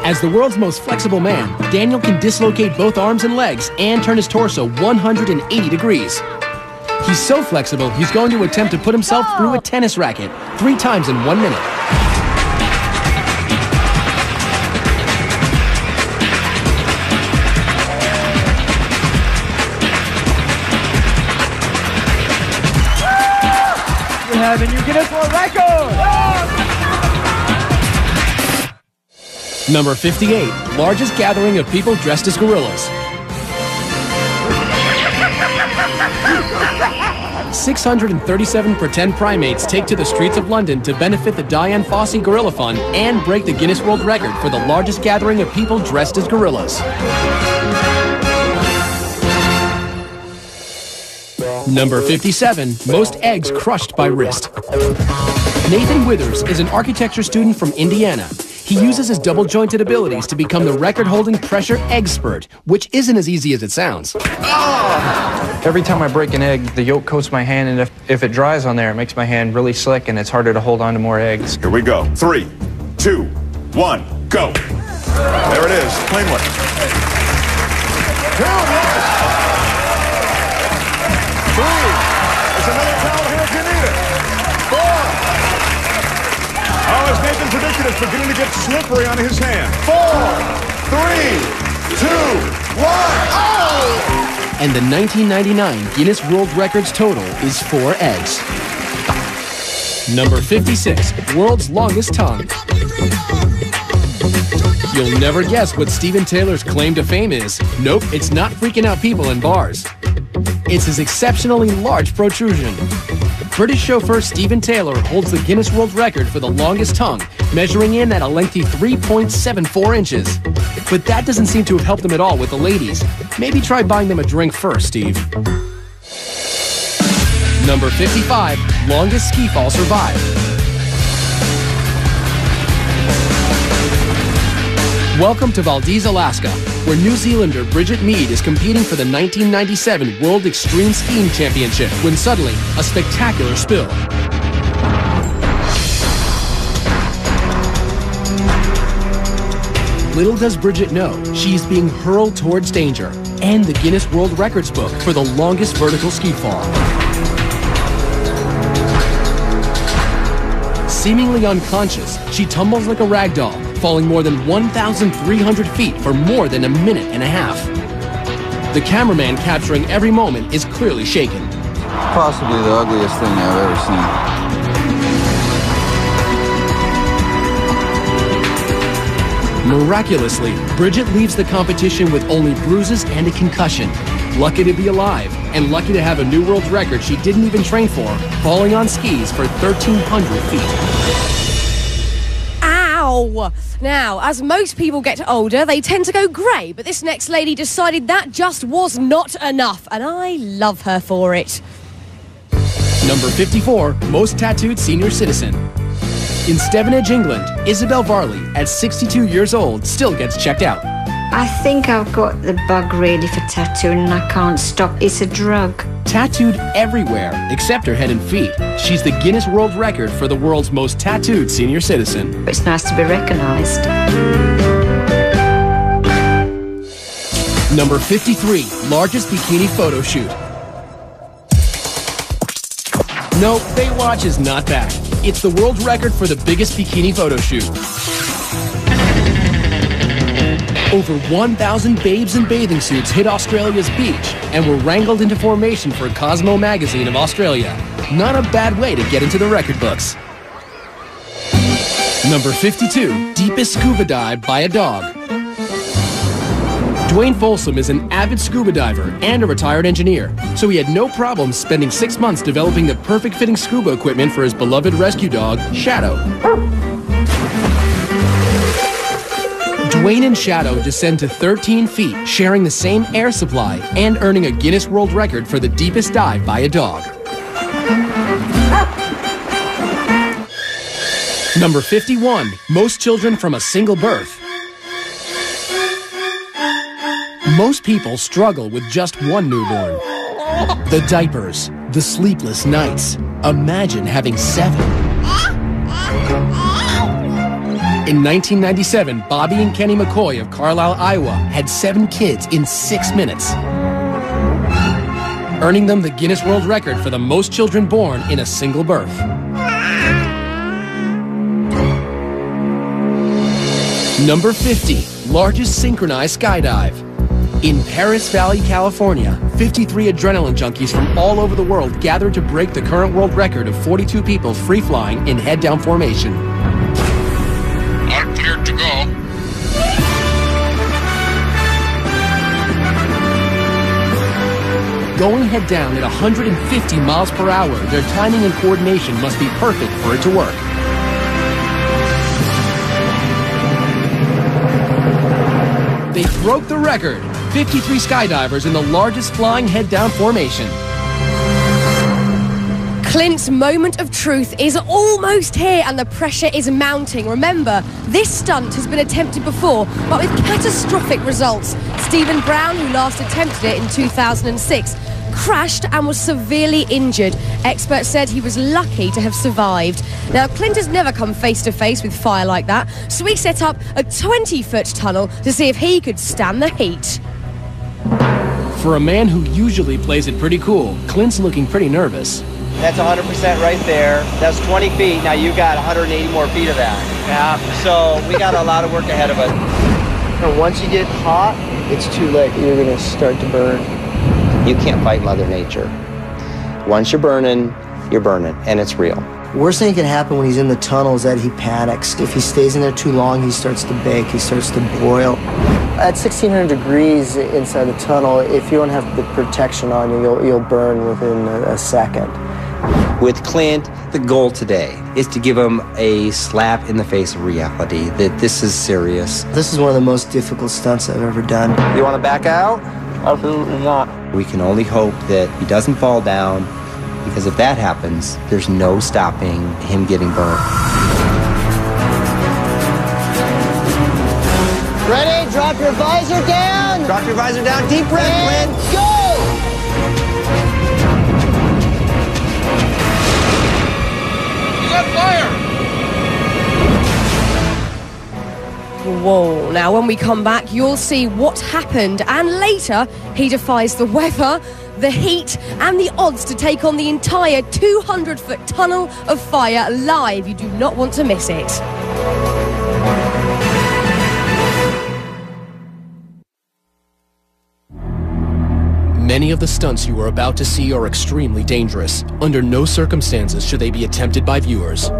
Speaker 1: As the world's most flexible man, Daniel can dislocate both arms and legs and turn his torso 180 degrees. He's so flexible, he's going to attempt to put himself through a tennis racket 3 times in 1 minute.
Speaker 9: You have a new Guinness World Record!
Speaker 1: Number 58, largest gathering of people dressed as gorillas. 637 pretend primates take to the streets of London to benefit the Dian Fossey Gorilla Fund and break the Guinness World Record for the largest gathering of people dressed as gorillas. Number 57, most eggs crushed by wrist. Nathan Withers is an architecture student from Indiana. He uses his double-jointed abilities to become the record-holding pressure egg spurt, which isn't as easy as it sounds.
Speaker 5: Every time I break an egg, the yolk coats my hand, and if it dries on there, it makes my hand really slick, and it's harder to hold on to more eggs.
Speaker 11: Here we go. 3, 2, 1, go. There it is. Clean one. 2, yes. 3. There's another towel here if you need it. 4. Oh, as Nathan predicted, it's beginning to get slippery on his hand. 4, 3, 2, 1. Oh!
Speaker 1: And the 1999 Guinness World Records total is 4 eggs. Number 56, world's longest tongue. You'll never guess what Steven Taylor's claim to fame is. Nope, it's not freaking out people in bars. It's his exceptionally large protrusion. British chauffeur Steven Taylor holds the Guinness World Record for the longest tongue, measuring in at a lengthy 3.74 inches. But that doesn't seem to have helped him at all with the ladies. Maybe try buying them a drink first, Steve. Number 55, longest ski fall survived. Welcome to Valdez, Alaska, where New Zealander Bridget Mead is competing for the 1997 World Extreme Skiing Championship when suddenly a spectacular spill. Little does Bridget know, she's being hurled towards danger and the Guinness World Records book for the longest vertical ski fall. Seemingly unconscious, she tumbles like a rag doll, falling more than 1,300 feet for more than a minute and a half. The cameraman capturing every moment is clearly shaken.
Speaker 12: Possibly the ugliest thing I've ever seen.
Speaker 1: Miraculously, Bridget leaves the competition with only bruises and a concussion. Lucky to be alive, and lucky to have a new world record she didn't even train for, falling on skis for 1,300 feet.
Speaker 2: Ow! Now, as most people get older, they tend to go grey, but this next lady decided that just was not enough, and I love her for it.
Speaker 1: Number 54, most tattooed senior citizen. In Stevenage, England, Isabel Varley, at 62 years old, still gets checked out.
Speaker 14: I think I've got the bug really for tattooing and I can't stop. It's a drug.
Speaker 1: Tattooed everywhere, except her head and feet. She's the Guinness World Record for the world's most tattooed senior citizen.
Speaker 14: It's nice to be recognised.
Speaker 1: Number 53, largest bikini photo shoot. No, Baywatch is not back. It's the world record for the biggest bikini photo shoot. Over 1,000 babes in bathing suits hit Australia's beach and were wrangled into formation for Cosmo magazine of Australia. Not a bad way to get into the record books. Number 52, deepest scuba dive by a dog. Dwayne Folsom is an avid scuba diver and a retired engineer, so he had no problem spending 6 months developing the perfect fitting scuba equipment for his beloved rescue dog, Shadow. Dwayne and Shadow descend to 13 feet, sharing the same air supply and earning a Guinness World Record for the deepest dive by a dog. Number 51, most children from a single birth. Most people struggle with just one newborn. The diapers, the sleepless nights. Imagine having 7. In 1997, Bobby and Kenny McCoy of Carlisle, Iowa had 7 kids in 6 minutes, earning them the Guinness World Record for the most children born in a single birth. Number 50, largest synchronized skydive. In Paris Valley, California, 53 adrenaline junkies from all over the world gathered to break the current world record of 42 people free-flying in head-down formation.
Speaker 11: I'm cleared to go.
Speaker 1: Going head-down at 150 miles per hour, their timing and coordination must be perfect for it to work. They broke the record. 53 skydivers in the largest flying head-down formation.
Speaker 2: Clint's moment of truth is almost here and the pressure is mounting. Remember, this stunt has been attempted before, but with catastrophic results. Stephen Brown, who last attempted it in 2006, crashed and was severely injured. Experts said he was lucky to have survived. Now, Clint has never come face to face with fire like that, so he set up a 20-foot tunnel to see if he could stand the heat.
Speaker 1: For a man who usually plays it pretty cool, Clint's looking pretty nervous.
Speaker 15: That's 100% right there. That's 20 feet. Now you got 180 more feet of that. Yeah. So we got a lot of work ahead of us. And once you get hot, it's too late. You're going to start to burn. You can't fight Mother Nature. Once you're burning, and it's real.
Speaker 21: Worst thing that can happen when he's in the tunnel is that he panics. If he stays in there too long, he starts to bake, he starts to boil. At 1600 degrees inside the tunnel, if you don't have the protection on you, you'll burn within a second.
Speaker 15: With Clint, the goal today is to give him a slap in the face of reality, that this is serious.
Speaker 21: This is one of the most difficult stunts I've ever done.
Speaker 15: You want to back out? Absolutely not. We can only hope that he doesn't fall down, because if that happens, there's no stopping him getting burned. Ready? Drop your visor down. Drop your visor down. Deep breath, Clint. Go!
Speaker 11: Fire!
Speaker 2: Whoa, now when we come back, you'll see what happened, and later he defies the weather, the heat, and the odds to take on the entire 200-foot tunnel of fire live. You do not want to miss it.
Speaker 1: Many of the stunts you are about to see are extremely dangerous. Under no circumstances should they be attempted by viewers.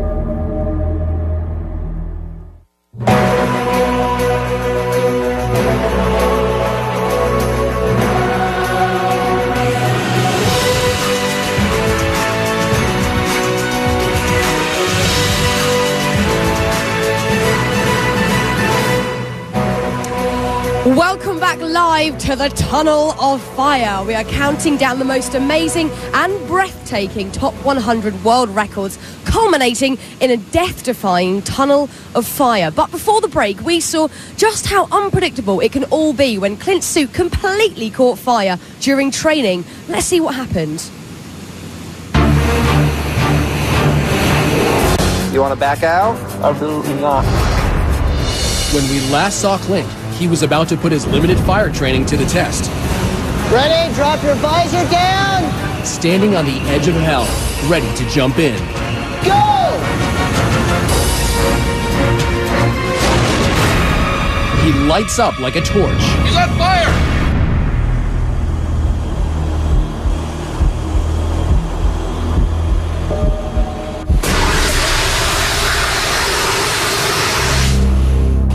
Speaker 2: Welcome back live to the Tunnel of Fire. We are counting down the most amazing and breathtaking top 100 world records, culminating in a death-defying tunnel of fire. But before the break, we saw just how unpredictable it can all be when Clint's suit completely caught fire during training. Let's see what happened.
Speaker 15: You want to back out? Absolutely not.
Speaker 1: When we last saw Clint, he was about to put his limited fire training to the test.
Speaker 15: Ready? Drop your visor down.
Speaker 1: Standing on the edge of hell, ready to jump in.
Speaker 15: Go!
Speaker 1: He lights up like a torch.
Speaker 11: He's on fire!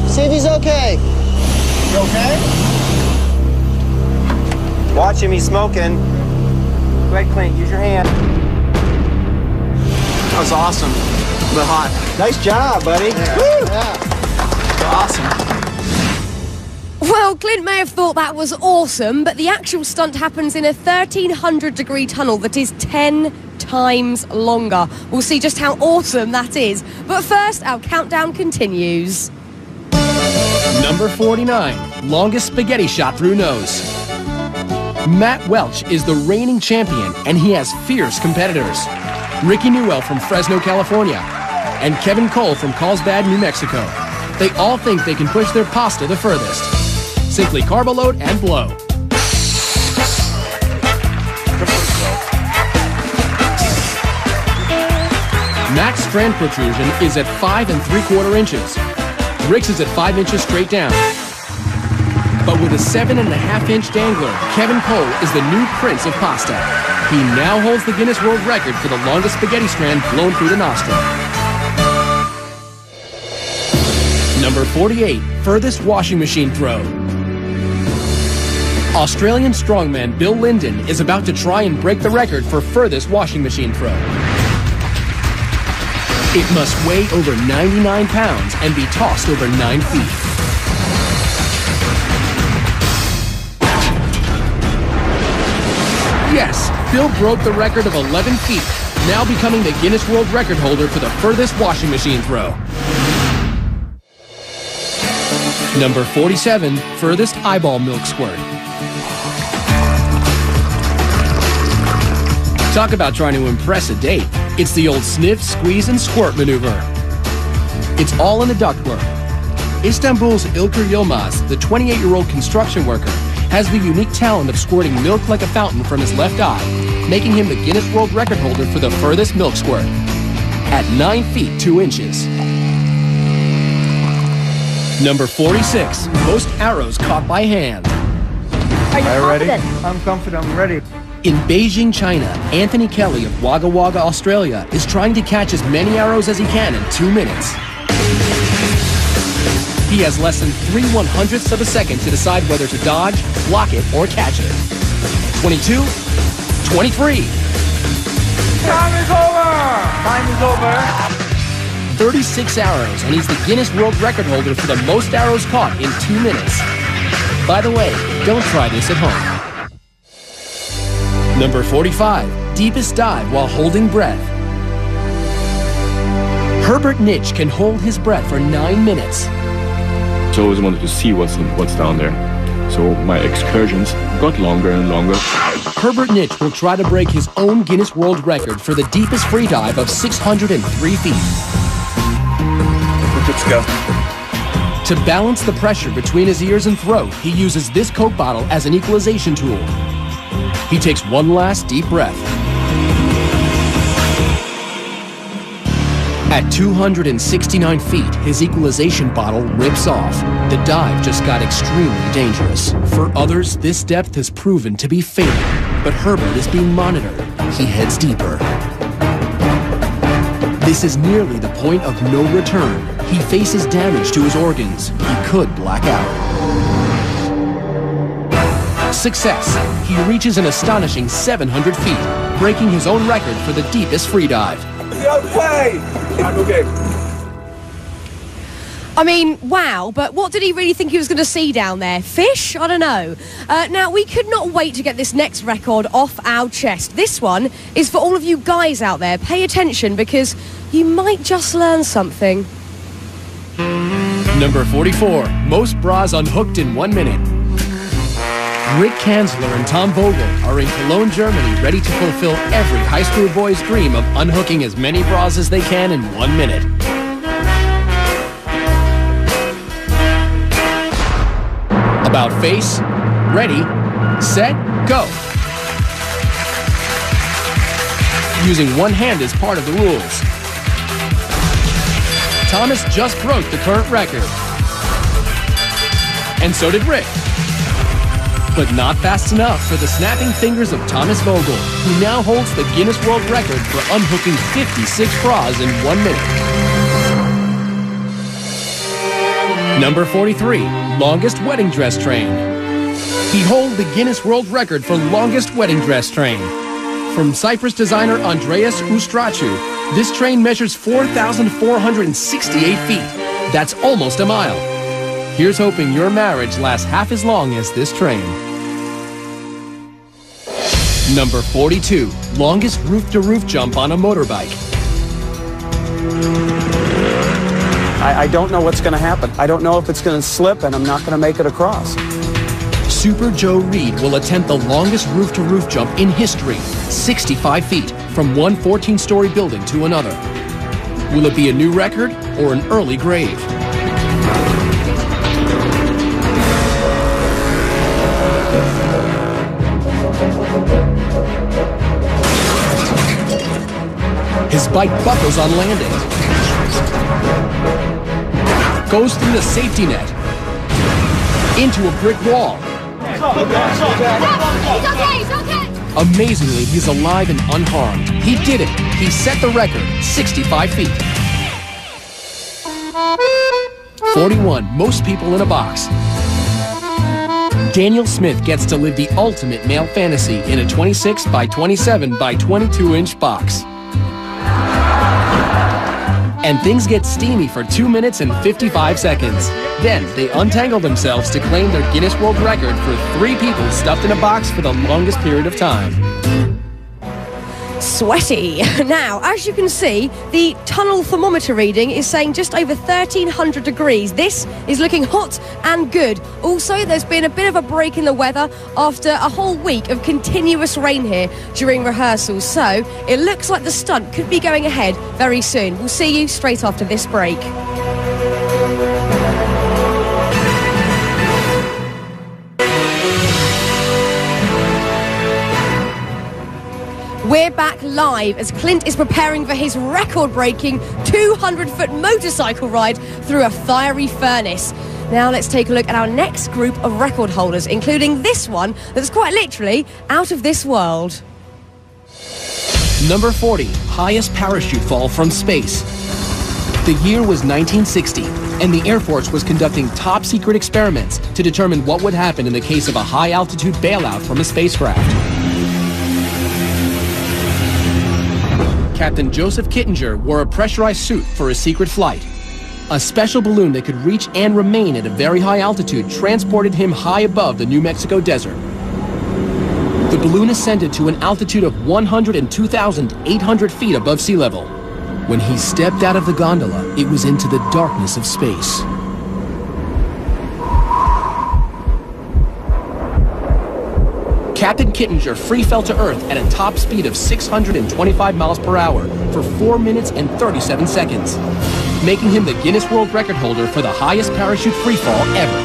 Speaker 15: See if he's okay. You okay? Watch him, he's smoking. Go ahead, Clint, use your hand.
Speaker 5: That was awesome, but hot.
Speaker 15: Nice job, buddy. Yeah. Woo!
Speaker 5: Awesome.
Speaker 2: Well, Clint may have thought that was awesome, but the actual stunt happens in a 1,300-degree tunnel that is 10 times longer. We'll see just how awesome that is. But first, our countdown continues.
Speaker 1: Number 49, longest spaghetti shot through nose. Matt Welch is the reigning champion, and he has fierce competitors. Ricky Newell from Fresno, California, and Kevin Cole from Carlsbad, New Mexico. They all think they can push their pasta the furthest. Simply carb load and blow. Matt's strand protrusion is at 5 3/4 inches. Rick's is at 5 inches straight down. But with a 7.5-inch dangler, Kevin Cole is the new prince of pasta. He now holds the Guinness World Record for the longest spaghetti strand blown through the nostril. Number 48, furthest washing machine throw. Australian strongman Bill Linden is about to try and break the record for furthest washing machine throw. It must weigh over 99 pounds and be tossed over 9 feet. Yes, Bill broke the record of 11 feet, now becoming the Guinness World Record holder for the furthest washing machine throw. Number 47, furthest eyeball milk squirt. Talk about trying to impress a date. It's the old sniff, squeeze, and squirt maneuver. It's all in the ductwork. Istanbul's Ilker Yilmaz, the 28-year-old construction worker, has the unique talent of squirting milk like a fountain from his left eye, making him the Guinness World Record holder for the furthest milk squirt at 9 feet 2 inches. Number 46, most arrows caught by hand.
Speaker 9: Are you confident? I'm confident, I'm ready.
Speaker 1: In Beijing, China, Anthony Kelly of Wagga Wagga, Australia, is trying to catch as many arrows as he can in 2 minutes. He has less than 3/100ths of a second to decide whether to dodge, block it, or catch it. 22, 23.
Speaker 9: Time is over! Time is over.
Speaker 1: 36 arrows, and he's the Guinness World Record holder for the most arrows caught in 2 minutes. By the way, don't try this at home. Number 45, deepest dive while holding breath. Herbert Nitsch can hold his breath for 9 minutes.
Speaker 10: I always wanted to see what's down there. So my excursions got longer and longer.
Speaker 1: Herbert Nitsch will try to break his own Guinness World Record for the deepest free dive of 603 feet.
Speaker 10: Let's go.
Speaker 1: To balance the pressure between his ears and throat, he uses this Coke bottle as an equalization tool. He takes one last deep breath. At 269 feet, his equalization bottle rips off. The dive just got extremely dangerous. For others, this depth has proven to be fatal, but Herbert is being monitored. He heads deeper. This is nearly the point of no return. He faces damage to his organs. He could black out. Success. He reaches an astonishing 700 feet, breaking his own record for the deepest free dive.
Speaker 9: Okay! I'm okay.
Speaker 2: I mean, wow, but what did he really think he was going to see down there? Fish? I don't know. Now, we could not wait to get this next record off our chest. This one is for all of you guys out there. Pay attention, because you might just learn something.
Speaker 1: Number 44, most bras unhooked in 1 minute. Rick Kanzler and Tom Vogel are in Cologne, Germany, ready to fulfill every high school boy's dream of unhooking as many bras as they can in 1 minute. About face, ready, set, go. Using one hand as part of the rules. Thomas just broke the current record. And so did Rick. But not fast enough for the snapping fingers of Thomas Vogel, who now holds the Guinness World Record for unhooking 56 bras in 1 minute. Number 43, longest wedding dress train. He holds the Guinness World Record for longest wedding dress train. From Cyprus designer Andreas Ustrachu, this train measures 4,468 feet. That's almost a mile. Here's hoping your marriage lasts half as long as this train. Number 42, longest roof-to-roof jump on a motorbike.
Speaker 17: I don't know what's going to happen. I don't know if it's going to slip, and I'm not going to make it across.
Speaker 1: Super Joe Reed will attempt the longest roof-to-roof jump in history, 65 feet, from one 14-story building to another. Will it be a new record or an early grave? His bike buckles on landing. Goes through the safety net. Into a brick wall.
Speaker 13: He's okay.
Speaker 1: Amazingly, he's alive and unharmed. He did it. He set the record, 65 feet. 41, most people in a box. Daniel Smith gets to live the ultimate male fantasy in a 26 by 27 by 22-inch box. And things get steamy for 2 minutes and 55 seconds. Then they untangle themselves to claim their Guinness World Record for 3 people stuffed in a box for the longest period of time.
Speaker 2: Sweaty. Now, as you can see, the tunnel thermometer reading is saying just over 1,300 degrees. This is looking hot and good. Also, there's been a bit of a break in the weather after a whole week of continuous rain here during rehearsals. So, it looks like the stunt could be going ahead very soon. We'll see you straight after this break. We're back live as Clint is preparing for his record-breaking 200-foot motorcycle ride through a fiery furnace. Now let's take a look at our next group of record holders, including this one that's quite literally out of this world.
Speaker 1: Number 40, highest parachute fall from space. The year was 1960, and the Air Force was conducting top-secret experiments to determine what would happen in the case of a high-altitude bailout from a spacecraft. Captain Joseph Kittinger wore a pressurized suit for a secret flight. A special balloon that could reach and remain at a very high altitude transported him high above the New Mexico desert. The balloon ascended to an altitude of 102,800 feet above sea level. When he stepped out of the gondola, it was into the darkness of space. Captain Kittinger free fell to Earth at a top speed of 625 miles per hour for 4 minutes and 37 seconds, making him the Guinness World Record holder for the highest parachute free fall ever.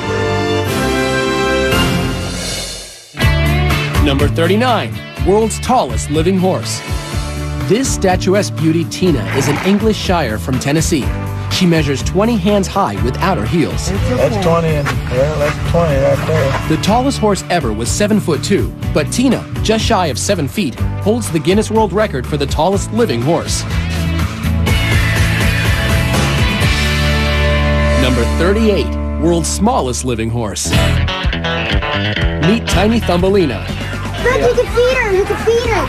Speaker 1: Number 39, world's tallest living horse. This statuesque beauty, Tina, is an English Shire from Tennessee. She measures 20 hands high without her heels.
Speaker 18: That's 20, and well, that's 20 right there.
Speaker 1: The tallest horse ever was 7'2", but Tina, just shy of 7 feet, holds the Guinness World Record for the tallest living horse. Number 38, world's smallest living horse. Meet Tiny Thumbelina.
Speaker 13: Look, you can feed her. You can feed her.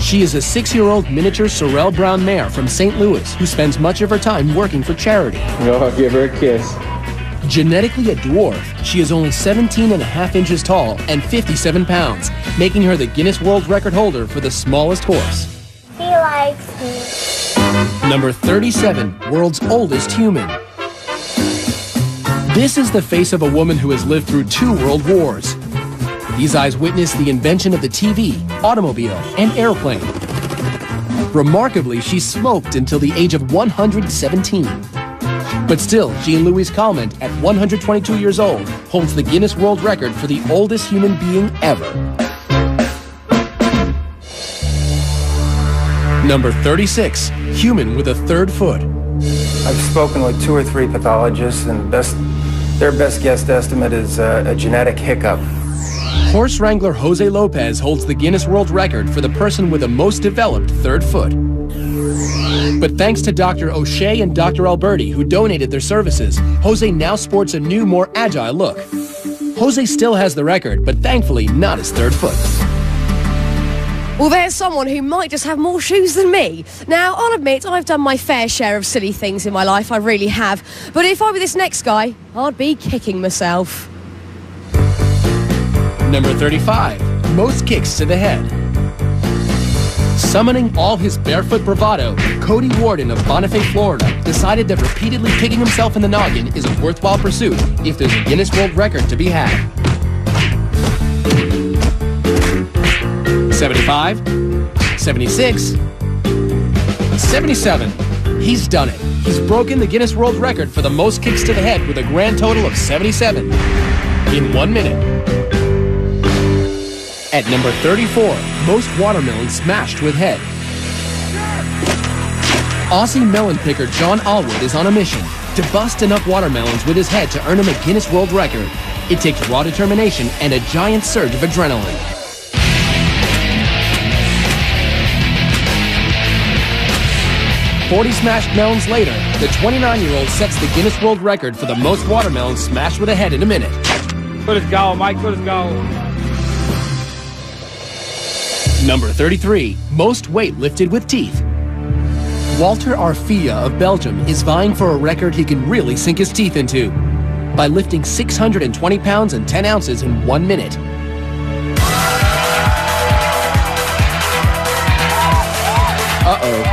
Speaker 1: She is a 6-year-old miniature Sorrel Brown mare from St. Louis who spends much of her time working for charity.
Speaker 18: Oh, give her a kiss.
Speaker 1: Genetically a dwarf, she is only 17.5 inches tall and 57 pounds, making her the Guinness World Record holder for the smallest horse.
Speaker 13: He likes me.
Speaker 1: Number 37, world's oldest human. This is the face of a woman who has lived through 2 world wars. These eyes witnessed the invention of the TV, automobile, and airplane. Remarkably, she smoked until the age of 117. But still, Jean-Louise Calment, at 122 years old, holds the Guinness World Record for the oldest human being ever. Number 36, human with a 3rd foot.
Speaker 19: I've spoken with 2 or 3 pathologists, and their best guess estimate is a genetic hiccup.
Speaker 1: Horse wrangler Jose Lopez holds the Guinness World Record for the person with the most developed 3rd foot. But thanks to Dr. O'Shea and Dr. Alberti, who donated their services, Jose now sports a new, more agile look. Jose still has the record, but thankfully not his 3rd foot.
Speaker 2: Well, there's someone who might just have more shoes than me. Now, I'll admit, I've done my fair share of silly things in my life, I really have. But if I were this next guy, I'd be kicking myself.
Speaker 1: Number 35, most kicks to the head. Summoning all his barefoot bravado, Cody Warden of Bonifay, Florida, decided that repeatedly kicking himself in the noggin is a worthwhile pursuit if there's a Guinness World Record to be had. 75, 76, 77. He's done it. He's broken the Guinness World Record for the most kicks to the head with a grand total of 77 in 1 minute. At number 34, most watermelons smashed with head. Aussie melon picker John Allwood is on a mission to bust enough watermelons with his head to earn him a Guinness World Record. It takes raw determination and a giant surge of adrenaline. 40 smashed melons later, the 29-year-old sets the Guinness World Record for the most watermelons smashed with a head in a minute.
Speaker 9: Good as go, Mike, good as go.
Speaker 1: Number 33, most weight lifted with teeth. Walter Arfia of Belgium is vying for a record he can really sink his teeth into by lifting 620 pounds and 10 ounces in 1 minute. Uh-oh.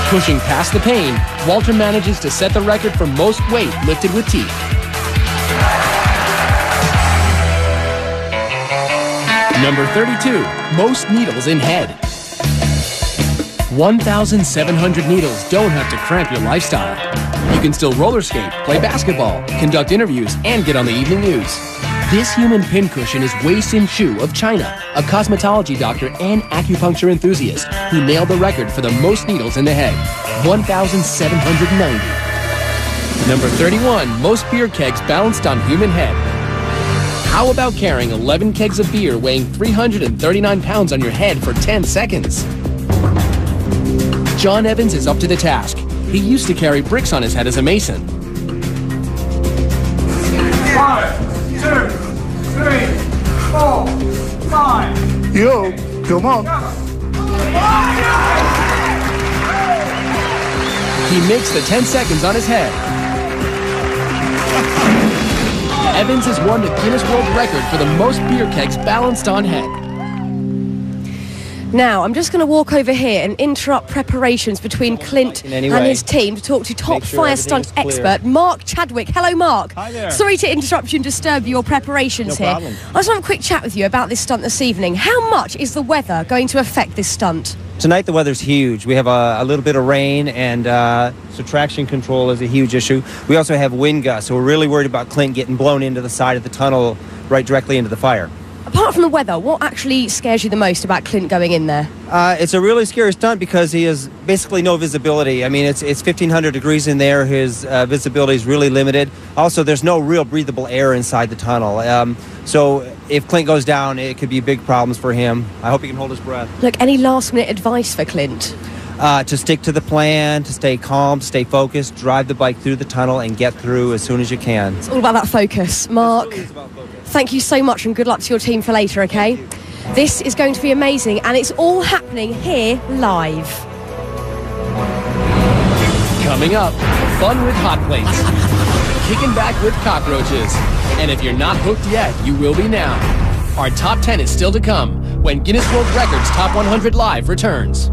Speaker 1: Pushing past the pain, Walter manages to set the record for most weight lifted with teeth. Number 32, most needles in head. 1,700 needles don't have to cramp your lifestyle. You can still roller skate, play basketball, conduct interviews, and get on the evening news. This human pincushion is Wei Xin Chu of China, a cosmetology doctor and acupuncture enthusiast who nailed the record for the most needles in the head, 1,790. Number 31, most beer kegs balanced on human head. How about carrying 11 kegs of beer weighing 339 pounds on your head for 10 seconds? John Evans is up to the task. He used to carry bricks on his head as a mason.
Speaker 9: 5, 2, 3, 4, 5.
Speaker 11: Yo, come on.
Speaker 1: He makes the 10 seconds on his head. Evans has won the Guinness World Record for the most beer kegs balanced on head.
Speaker 2: Now, I'm just going to walk over here and interrupt preparations between Clint and his team to talk to top fire stunt expert Mark Chadwick. Hello, Mark.
Speaker 16: Hi there.
Speaker 2: Sorry to interrupt you and disturb your preparations here.
Speaker 16: Problem.
Speaker 2: I just want to have a quick chat with you about this stunt this evening. How much is the weather going to affect this stunt?
Speaker 15: Tonight the weather's huge. We have a little bit of rain, and so traction control is a huge issue. We also have wind gusts, so we're really worried about Clint getting blown into the side of the tunnel right directly into the fire.
Speaker 2: Apart from the weather, what actually scares you the most about Clint going in there?
Speaker 15: It's a really scary stunt because he has basically no visibility. I mean, it's 1,500 degrees in there. His visibility is really limited. Also, there's no real breathable air inside the tunnel. So if Clint goes down, it could be big problems for him. I hope he can hold his breath.
Speaker 2: Look, any last-minute advice for Clint?
Speaker 15: To stick to the plan, to stay calm, to stay focused, drive the bike through the tunnel and get through as soon as you can.
Speaker 2: It's all about that focus. Mark, thank you so much and good luck to your team for later, okay? This is going to be amazing and it's all happening here live.
Speaker 1: Coming up, fun with hot plates, kicking back with cockroaches, and if you're not hooked yet, you will be now. Our top 10 is still to come when Guinness World Records Top 100 Live returns.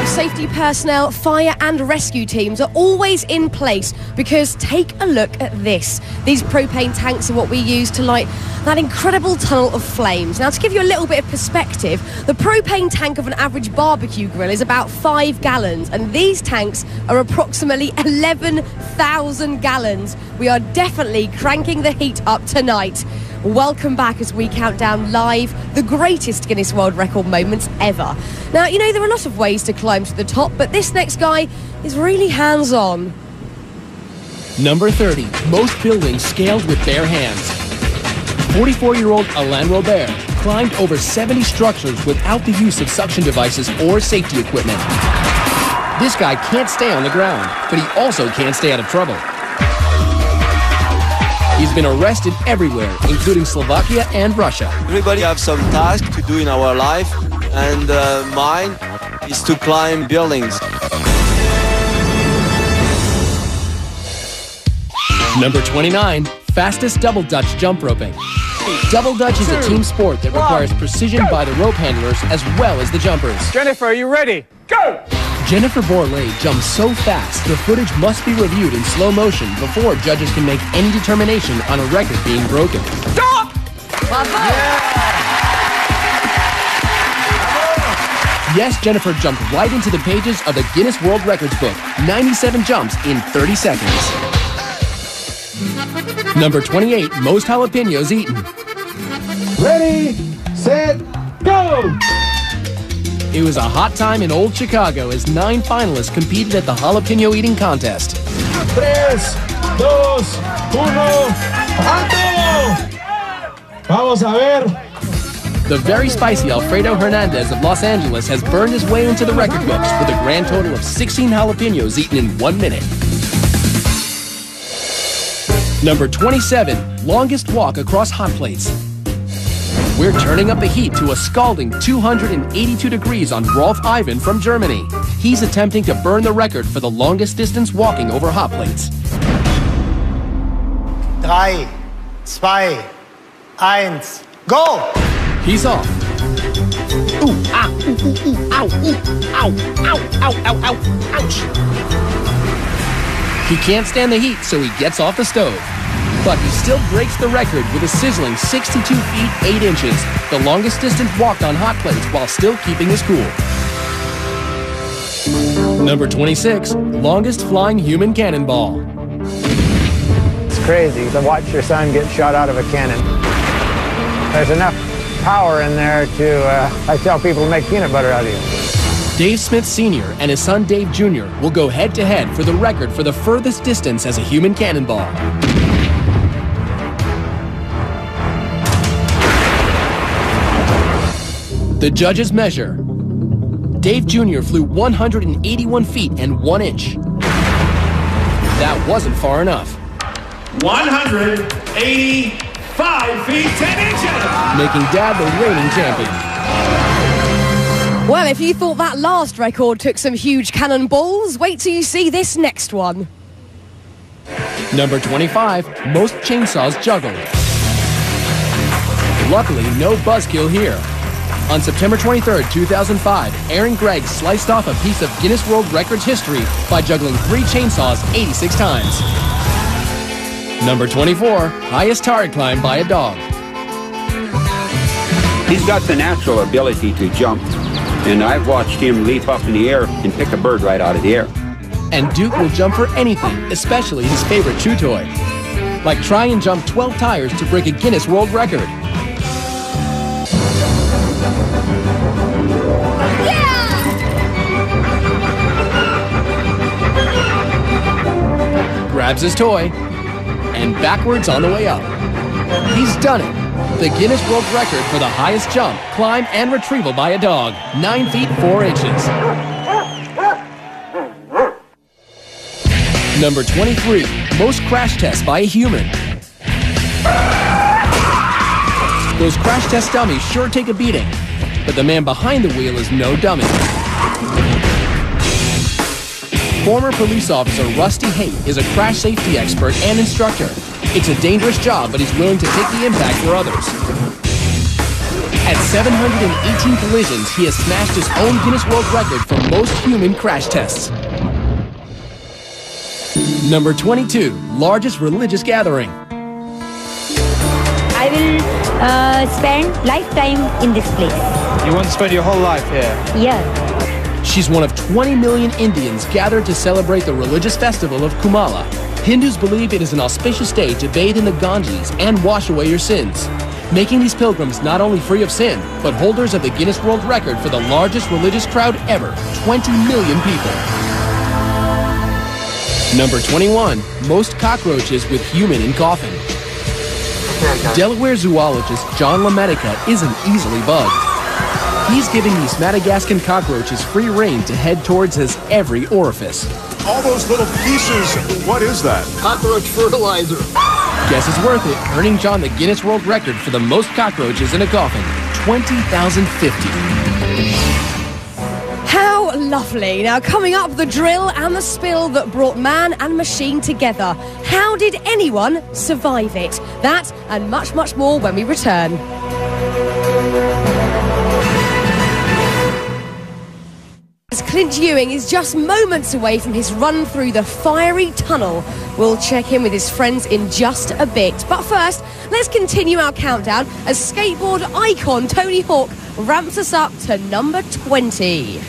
Speaker 2: Safety personnel, fire and rescue teams are always in place because take a look at this. These propane tanks are what we use to light that incredible tunnel of flames. Now, to give you a little bit of perspective, the propane tank of an average barbecue grill is about 5 gallons, and these tanks are approximately 11,000 gallons. We are definitely cranking the heat up tonight. Welcome back as we count down live the greatest Guinness World Record moments ever. Now, you know, there are a lot of ways to climb to the top, but this next guy is really hands-on.
Speaker 1: Number 30, most buildings scaled with bare hands. 44-year-old Alain Robert climbed over 70 structures without the use of suction devices or safety equipment. This guy can't stay on the ground, but he also can't stay out of trouble. He's been arrested everywhere, including Slovakia and Russia.
Speaker 20: Everybody have some task to do in our life, and mine is to climb buildings.
Speaker 1: Number 29, Fastest double Dutch jump roping. Double Dutch is a team sport that requires precision by the rope handlers as well as the jumpers.
Speaker 9: Jennifer, are you ready? Go!
Speaker 1: Jennifer Borlée jumps so fast, the footage must be reviewed in slow motion before judges can make any determination on a record being broken.
Speaker 9: Stop!
Speaker 1: Yes, Jennifer jumped right into the pages of the Guinness World Records book. 97 jumps in 30 seconds. Number 28, most jalapenos eaten.
Speaker 9: Ready, set, go!
Speaker 1: It was a hot time in old Chicago as 9 finalists competed at the jalapeno eating contest.
Speaker 9: 3, 2, 1, ¡alto! Vamos a ver.
Speaker 1: The very spicy Alfredo Hernandez of Los Angeles has burned his way into the record books with a grand total of 16 jalapenos eaten in 1 minute. Number 27, longest walk across hot plates. We're turning up the heat to a scalding 282 degrees on Rolf Ivan from Germany. He's attempting to burn the record for the longest distance walking over hot plates.
Speaker 21: 3, 2, 1, go!
Speaker 1: He's off. Ooh, ah, ooh, ooh, ooh, ow, ooh, ow, ow, ow, ow, ow, ouch. He can't stand the heat, so he gets off the stove. But he still breaks the record with a sizzling 62 feet 8 inches, the longest distance walked on hot plates while still keeping his cool. Number 26, longest flying human cannonball.
Speaker 16: It's crazy to watch your son get shot out of a cannon. There's enough power in there to, I tell people, to make peanut butter out of you.
Speaker 1: Dave Smith Sr. and his son Dave Jr. will go head-to-head for the record for the furthest distance as a human cannonball. The judges measure. Dave Jr. flew 181 feet and 1 inch. That wasn't far enough.
Speaker 9: 185 feet 10 inches!
Speaker 1: Making Dad the reigning champion.
Speaker 2: Well, if you thought that last record took some huge cannonballs, wait till you see this next one.
Speaker 1: Number 25, most chainsaws juggled. Luckily, no buzzkill here. On September 23, 2005, Aaron Gregg sliced off a piece of Guinness World Records history by juggling 3 chainsaws 86 times. Number 24, highest tower climb by a dog.
Speaker 22: He's got the natural ability to jump, and I've watched him leap up in the air and pick a bird right out of the air.
Speaker 1: And Duke will jump for anything, especially his favorite chew toy. Like try and jump 12 tires to break a Guinness World Record. Grabs his toy, and backwards on the way up. He's done it. The Guinness World Record for the highest jump, climb, and retrieval by a dog, 9 feet 4 inches. Number 23, most crash tests by a human. Those crash test dummies sure take a beating, but the man behind the wheel is no dummy. Former police officer Rusty Haight is a crash safety expert and instructor. It's a dangerous job, but he's willing to take the impact for others. At 718 collisions, he has smashed his own Guinness World Record for most human crash tests. Number 22, largest religious gathering.
Speaker 23: I will spend lifetime in this place.
Speaker 5: You want to spend your whole life here?
Speaker 23: Yeah.
Speaker 1: She's one of 20 million Indians gathered to celebrate the religious festival of Kumala. Hindus believe it is an auspicious day to bathe in the Ganges and wash away your sins, making these pilgrims not only free of sin, but holders of the Guinness World Record for the largest religious crowd ever, 20 million people. Number 21, most cockroaches with human in coffin. Delaware zoologist John LaMedica isn't easily bugged. He's giving these Madagascan cockroaches free rein to head towards his every orifice.
Speaker 11: All those little pieces, what is that?
Speaker 21: Cockroach fertilizer.
Speaker 1: Guess it's worth it, earning John the Guinness World Record for the most cockroaches in a coffin, 20,050.
Speaker 2: How lovely. Now, coming up, the drill and the spill that brought man and machine together. How did anyone survive it? That and much, much more when we return. As Clint Ewing is just moments away from his run through the fiery tunnel. We'll check in with his friends in just a bit. But first, let's continue our countdown as skateboard icon Tony Hawk ramps us up to number 20.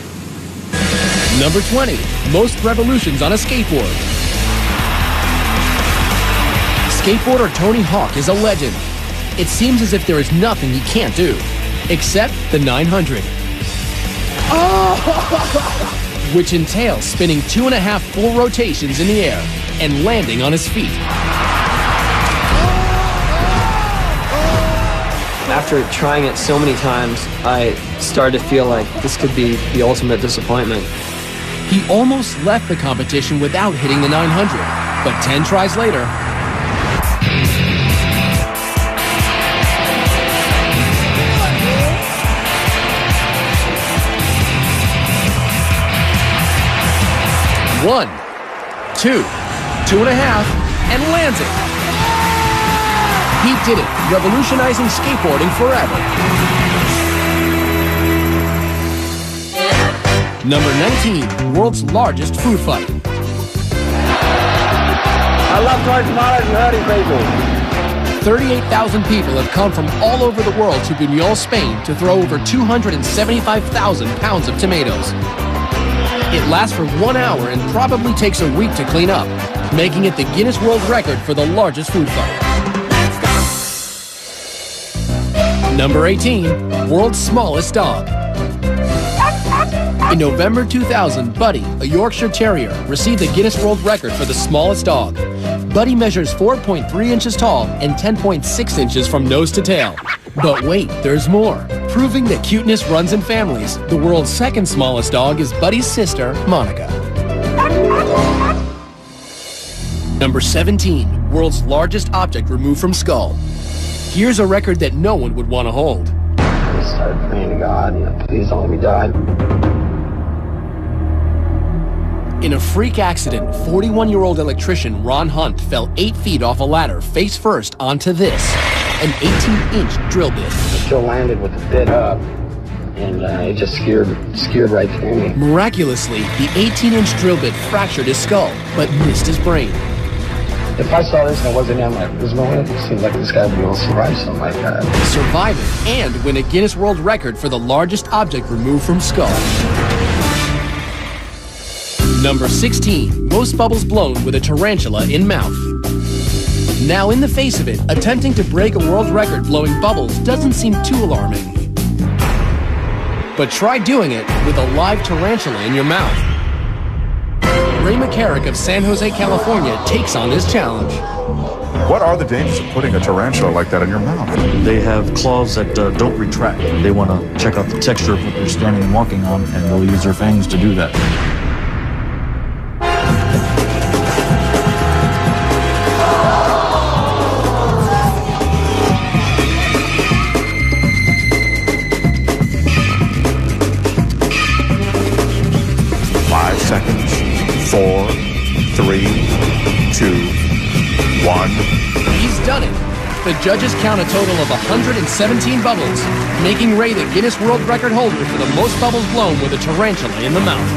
Speaker 1: Number 20, most revolutions on a skateboard. Skateboarder Tony Hawk is a legend. It seems as if there is nothing he can't do, except the 900. Which entails spinning 2.5 full rotations in the air and landing on his feet.
Speaker 4: After trying it so many times, I started to feel like this could be the ultimate disappointment.
Speaker 1: He almost left the competition without hitting the 900, but 10 tries later, one, two, 2.5, and lands it. He did it, revolutionizing skateboarding forever. Number 19, world's largest food fight.
Speaker 18: I love throwing tomatoes and hurting people.
Speaker 1: 38,000 people have come from all over the world to Dünya, Spain to throw over 275,000 pounds of tomatoes. It lasts for 1 hour and probably takes a week to clean up, making it the Guinness World Record for the largest food fight. Number 18, world's smallest dog. In November 2000, Buddy, a Yorkshire Terrier, received the Guinness World Record for the smallest dog. Buddy measures 4.3 inches tall and 10.6 inches from nose to tail. But wait, there's more. Proving that cuteness runs in families, the world's second smallest dog is Buddy's sister, Monica. Number 17, world's largest object removed from skull. Here's a record that no one would want to hold.
Speaker 18: I started praying to God, please don't let me die.
Speaker 1: In a freak accident, 41-year-old electrician Ron Hunt fell 8 feet off a ladder face first onto this, an 18-inch drill bit.
Speaker 18: It still landed with the bit up, and it just skewered right through me.
Speaker 1: Miraculously, the 18-inch drill bit fractured his skull, but missed his brain.
Speaker 18: If I saw this and I wasn't in, there's no way it seems like this guy would be able to survive something like that.
Speaker 1: Survive it and win a Guinness World Record for the largest object removed from skull. Number 16, most bubbles blown with a tarantula in mouth. Now in the face of it, attempting to break a world record blowing bubbles doesn't seem too alarming. But try doing it with a live tarantula in your mouth. Ray McCarrick of San Jose, California takes on this challenge.
Speaker 11: What are the dangers of putting a tarantula like that in your mouth?
Speaker 6: They have claws that don't retract. They want to check out the texture of what they're standing and walking on, and they'll use their fangs to do that.
Speaker 11: Seconds. 4, 3, 2, 1.
Speaker 1: He's done it. The judges count a total of 117 bubbles, making Ray the Guinness World Record holder for the most bubbles blown with a tarantula in the mouth.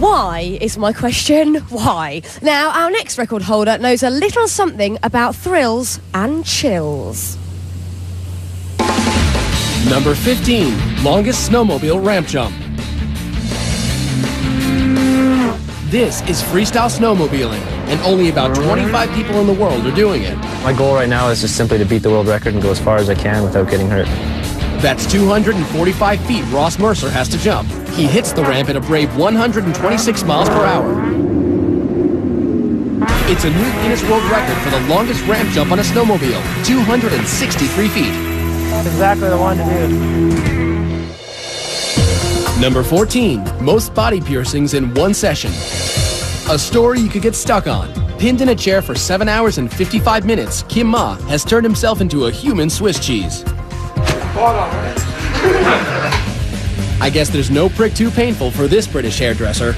Speaker 2: Why is my question? Why? Now, our next record holder knows a little something about thrills and chills.
Speaker 1: Number 15, longest snowmobile ramp jump. This is freestyle snowmobiling, and only about 25 people in the world are doing it.
Speaker 4: My goal right now is just simply to beat the world record and go as far as I can without getting hurt.
Speaker 1: That's 245 feet Ross Mercer has to jump. He hits the ramp at a brave 126 miles per hour. It's a new Guinness World Record for the longest ramp jump on a snowmobile, 263 feet.
Speaker 4: That's exactly the one to do.
Speaker 1: Number 14, most body piercings in one session. A story you could get stuck on. Pinned in a chair for 7 hours and 55 minutes, Kim Ma has turned himself into a human Swiss cheese. I guess there's no prick too painful for this British hairdresser.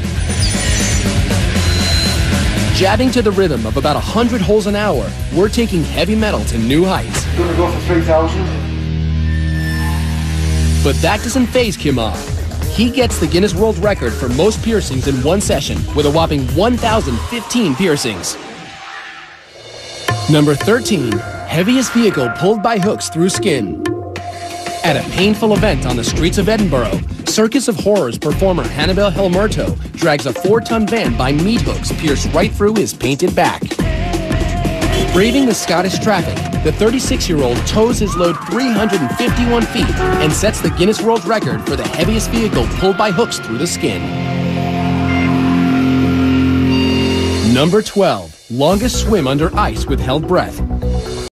Speaker 1: Jabbing to the rhythm of about 100 holes an hour, we're taking heavy metal to new heights.
Speaker 18: Gonna go for 3,000.
Speaker 1: But that doesn't faze Kim Ah. He gets the Guinness World Record for most piercings in one session with a whopping 1,015 piercings. Number 13, heaviest vehicle pulled by hooks through skin. At a painful event on the streets of Edinburgh, Circus of Horrors performer Hannibal Helmerto drags a 4-ton van by meat hooks pierced right through his painted back. Braving the Scottish traffic, the 36-year-old tows his load 351 feet and sets the Guinness World Record for the heaviest vehicle pulled by hooks through the skin. Number 12, longest swim under ice with held breath.